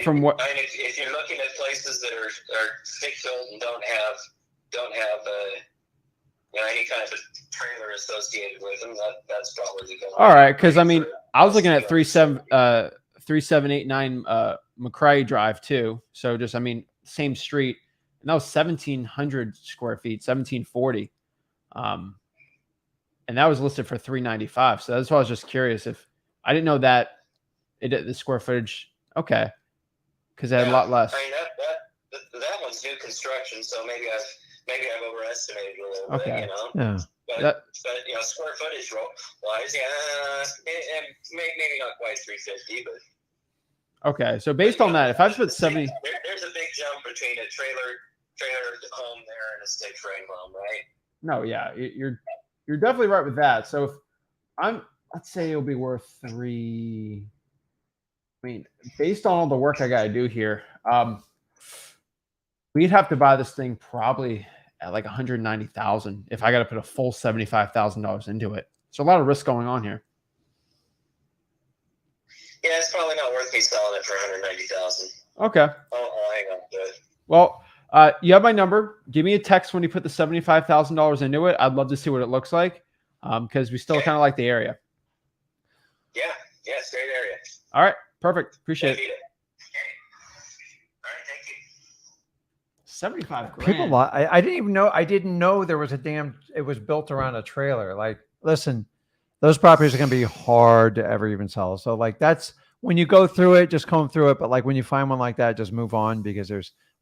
from what
if you're looking at places that are stick built and don't have any kind of a trailer associated with them, that's probably the goal.
all right. Because I mean, I was looking at 3789 McCrae Drive too. So just, I mean, same street, and that was 1,700 square feet, 1,740, and that was listed for 395. So that's why I was just curious if I didn't know that the square footage. Okay, because it had a lot less.
I mean that one's new construction, so maybe I've overestimated a little bit.
Yeah.
But square footage wise, maybe not quite 350, but.
Okay, so based on that, if I put 70,
there's a big jump between a trailer home there and a stick frame home, right?
no, yeah, you're definitely right with that. So if let's say it'll be worth 3. I mean, based on all the work I got to do here, we'd have to buy this thing probably at like 190,000 if I got to put a full $75,000 into it. So a lot of risk going on here.
Yeah, it's probably not worth me selling it for 190,000.
Okay.
I'll hang on to it.
Well, you have my number. Give me a text when you put the $75,000 into it. I'd love to see what it looks like, because we still kind of like the area.
Yeah, it's a great area.
All right, perfect. Appreciate it.
Okay. All right, thank you.
75 grand.
People, I didn't even know. I didn't know there was it was built around a trailer. Like, listen, those properties are going to be hard to ever even sell. So like, that's when you go through it, just comb through it. But like when you find one like that, just move on, because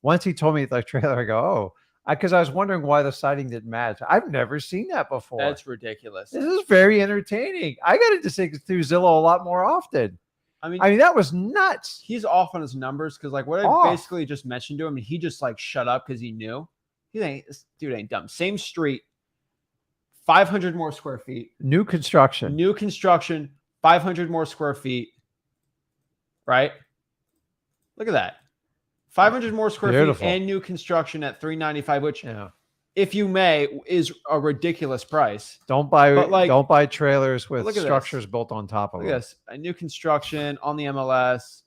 once he told me the trailer, I go, oh, because I was wondering why the siding didn't match. I've never seen that before.
That's ridiculous.
This is very entertaining. I got to just think through Zillow a lot more often. I mean, that was nuts.
He's off on his numbers because, like, what I basically just mentioned to him, and he just like shut up because he knew. This dude ain't dumb. Same street, 500 more square feet.
New construction,
500 more square feet. Right? Look at that. 500 more square feet and new construction at 395, which, if you may, is a ridiculous price.
Don't buy trailers with structures built on top of
them.
Yes,
a new construction on the MLS.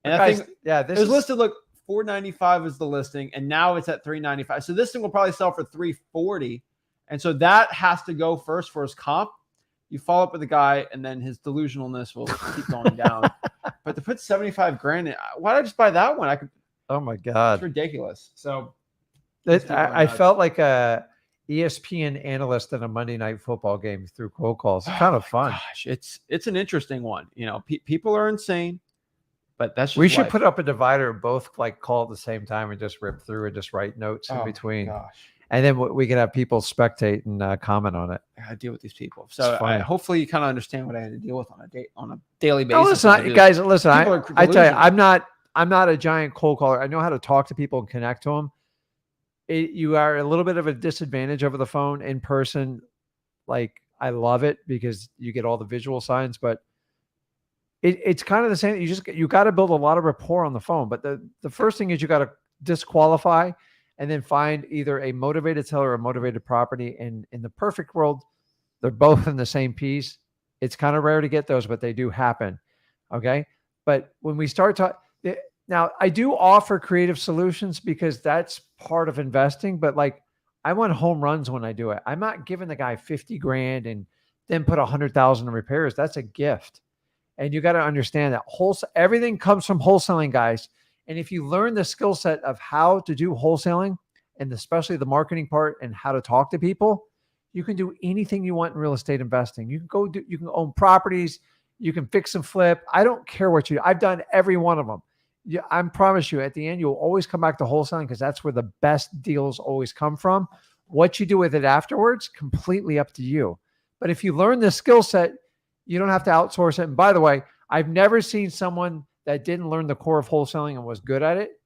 And
guys,
it was listed. Look, 495 is the listing, and now it's at 395. So this thing will probably sell for 340, and so that has to go first for his comp. You follow up with the guy, and then his delusionalness will keep going down. But to put 75 grand in, why did I just buy that one? I could.
Oh my God,
it's ridiculous. So.
I felt like a ESPN analyst in a Monday Night Football game through cold calls. It's kind of fun.
Gosh, it's an interesting one. People are insane, but that's just
we should
life.
put up a divider, both like call at the same time and just rip through and just write notes in between.
Gosh.
And then we can have people spectate and comment on it.
I gotta deal with these people. So hopefully you kind of understand what I had to deal with on a daily basis.
No, listen, guys. Listen, I tell you, I'm not a giant cold caller. I know how to talk to people and connect to them. You are a little bit of a disadvantage over the phone. In person, like, I love it because you get all the visual signs, but it's kind of the same. You got to build a lot of rapport on the phone. But the first thing is you got to disqualify and then find either a motivated seller or a motivated property. And in the perfect world, they're both in the same piece. It's kind of rare to get those, but they do happen. Okay. But when we start talking, now I do offer creative solutions because that's part of investing, but like, I want home runs when I do it. I'm not giving the guy 50 grand and then put 100,000 in repairs. That's a gift. And you got to understand that everything comes from wholesaling, guys. And if you learn the skill set of how to do wholesaling, and especially the marketing part and how to talk to people, you can do anything you want in real estate investing. You can own properties, you can fix and flip. I don't care what you do. I've done every one of them. Yeah, I promise you, at the end, you'll always come back to wholesaling because that's where the best deals always come from. What you do with it afterwards, completely up to you. But if you learn this skill set, you don't have to outsource it. And by the way, I've never seen someone that didn't learn the core of wholesaling and was good at it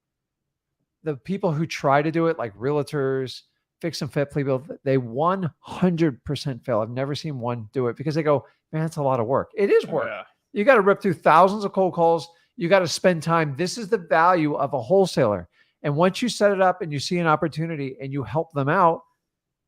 the people who try to do it, like realtors, fix and flip people, they 100% fail. I've never seen one do it because they go, man, it's a lot of work. It is work.
Yeah.
You got to rip through thousands of cold calls. You got to spend time. This is the value of a wholesaler. And once you set it up and you see an opportunity and you help them out,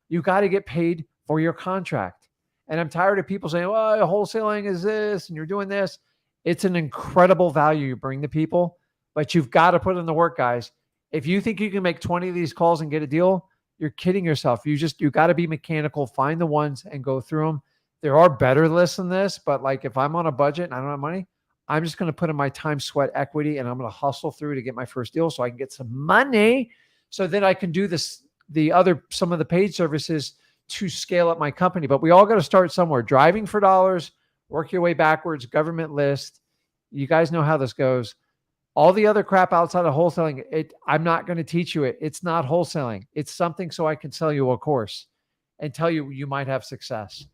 you got to get paid for your contract. And I'm tired of people saying, well, wholesaling is this and you're doing this. It's an incredible value you bring to people, but you've got to put in the work, guys. If you think you can make 20 of these calls and get a deal, you're kidding yourself. You got to be mechanical, find the ones and go through them. There are better lists than this, but like if I'm on a budget and I don't have money, I'm just going to put in my time, sweat, equity, and I'm going to hustle through to get my first deal so I can get some money. So then I can do this, some of the paid services to scale up my company. But we all got to start somewhere. Driving for dollars, work your way backwards, government list. You guys know how this goes. All the other crap outside of wholesaling, I'm not going to teach you it. It's not wholesaling. It's something so I can sell you a course and tell you you might have success.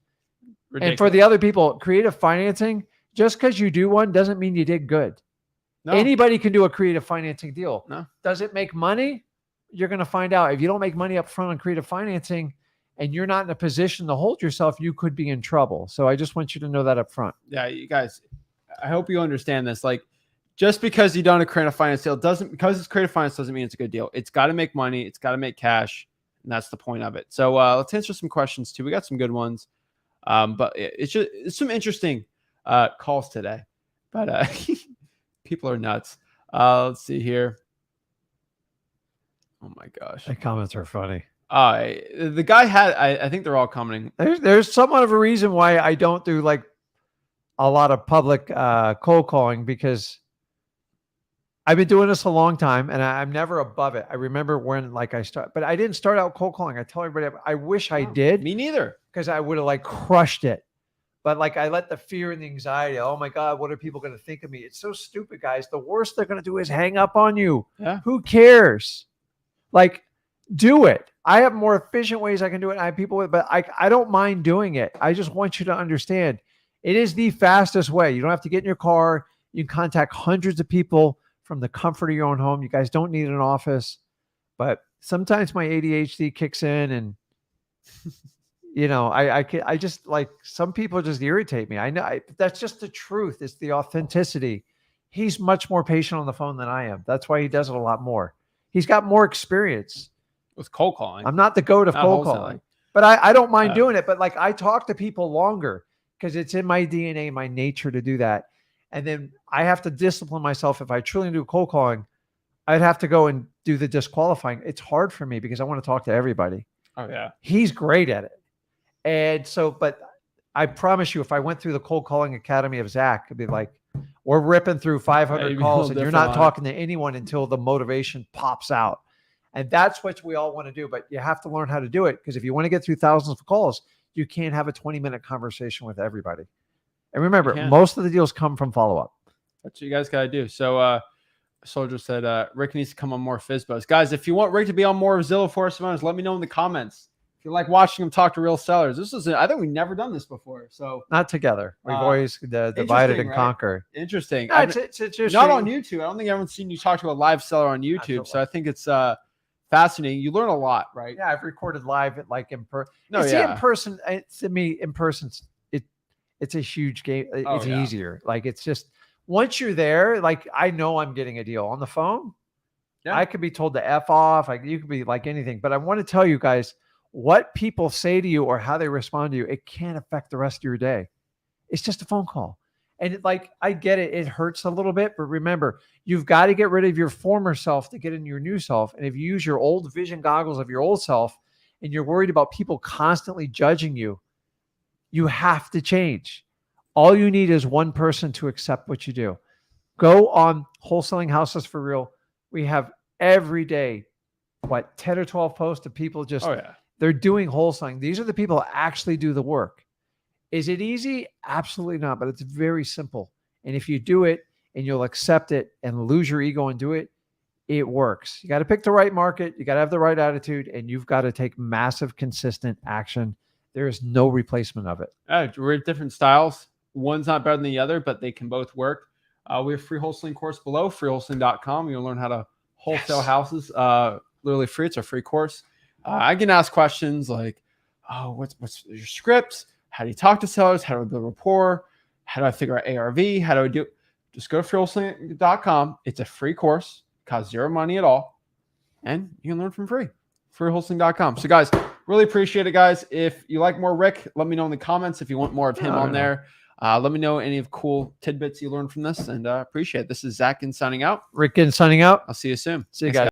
Ridiculous.
And for the other people, creative financing, just because you do one doesn't mean you did good.
No.
Anybody can do a creative financing deal.
No.
Does it make money? You're going to find out. If you don't make money up front on creative financing and you're not in a position to hold yourself, you could be in trouble. So I just want you to know that up front.
Yeah, you guys, I hope you understand this. Like, just because you done a creative finance deal because it's creative finance doesn't mean it's a good deal. It's got to make money. It's got to make cash. And that's the point of it. So let's answer some questions too. We got some good ones. But it's some interesting calls today, but people are nuts. Let's see here. Oh my gosh.
The comments are funny.
The guy had, I think they're all commenting.
There's somewhat of a reason why I don't do like a lot of public cold calling, because I've been doing this a long time and I'm never above it. I remember when I start, but I didn't start out cold calling. I tell everybody, I wish I did.
Me neither.
Because I would have crushed it. But I let the fear and the anxiety, oh my God, what are people going to think of me? It's so stupid, guys. The worst they're going to do is hang up on you.
Yeah.
Who cares? Do it. I have more efficient ways I can do it. I have people with, but I don't mind doing it. I just want you to understand it is the fastest way. You don't have to get in your car. You can contact hundreds of people from the comfort of your own home. You guys don't need an office, but sometimes my ADHD kicks in and I just some people just irritate me. I know that's just the truth. It's the authenticity. He's much more patient on the phone than I am. That's why he does it a lot more. He's got more experience
with cold calling.
I'm not the goat of cold calling, but I don't mind doing it. But I talk to people longer because it's in my DNA, my nature to do that. And then I have to discipline myself. If I truly do cold calling, I'd have to go and do the disqualifying. It's hard for me because I want to talk to everybody.
Oh yeah.
He's great at it. And so, but I promise you, if I went through the cold calling academy of Zach, it'd be we're ripping through 500 calls and you're not talking to anyone until the motivation pops out. And that's what we all want to do, but you have to learn how to do it. Because if you want to get through thousands of calls, you can't have a 20-minute conversation with everybody. And remember, most of the deals come from follow-up.
That's what you guys got to do. So Soldier said, Rick needs to come on more FISBOs. Guys, if you want Rick to be on more of Zillow Forest Hunters, let me know in the comments. If you like watching him talk to real sellers, I think we've never done this before. So
not together. We've always divided and conquered.
Interesting.
No, it's interesting.
Not on YouTube. I don't think everyone's seen you talk to a live seller on YouTube.
Absolutely.
So I think it's fascinating. You learn a lot, right?
Yeah, I've recorded live at in person.
No,
in person. To me, in person, it's a huge game. It's
yeah.
easier. It's just once you're there, I know I'm getting a deal. On the phone, I could be told to F off. You could be anything. But I want to tell you guys, what people say to you or how they respond to you, it can't affect the rest of your day. It's just a phone call. And I get it. It hurts a little bit, but remember, you've got to get rid of your former self to get into your new self. And if you use your old vision goggles of your old self and you're worried about people constantly judging you, you have to change. All you need is one person to accept what you do. Go on Wholesaling Houses for Real. We have every day, 10 or 12 posts of people just, they're doing wholesaling. These are the people that actually do the work. Is it easy? Absolutely not, but it's very simple. And if you do it and you'll accept it and lose your ego and do it, it works. You got to pick the right market. You got to have the right attitude, and you've got to take massive, consistent action. There is no replacement of it.
We're different styles. One's not better than the other, but they can both work. We have a free wholesaling course below, freewholesaling.com. You'll learn how to wholesale houses, literally free. It's a free course. I can ask questions like, oh, what's your scripts? How do you talk to sellers? How do I build rapport? How do I figure out ARV? How do I do? Just go to freewholesaling.com. It's a free course, costs zero money at all, and you can learn from free. Freewholesaling.com. So guys, really appreciate it, guys. If you like more Rick, let me know in the comments. If you want more of him on there, let me know any of cool tidbits you learned from this, and appreciate it. This is Zach Ginn signing out.
Rick Ginn signing out.
I'll see you soon.
See you
Thanks,
guys.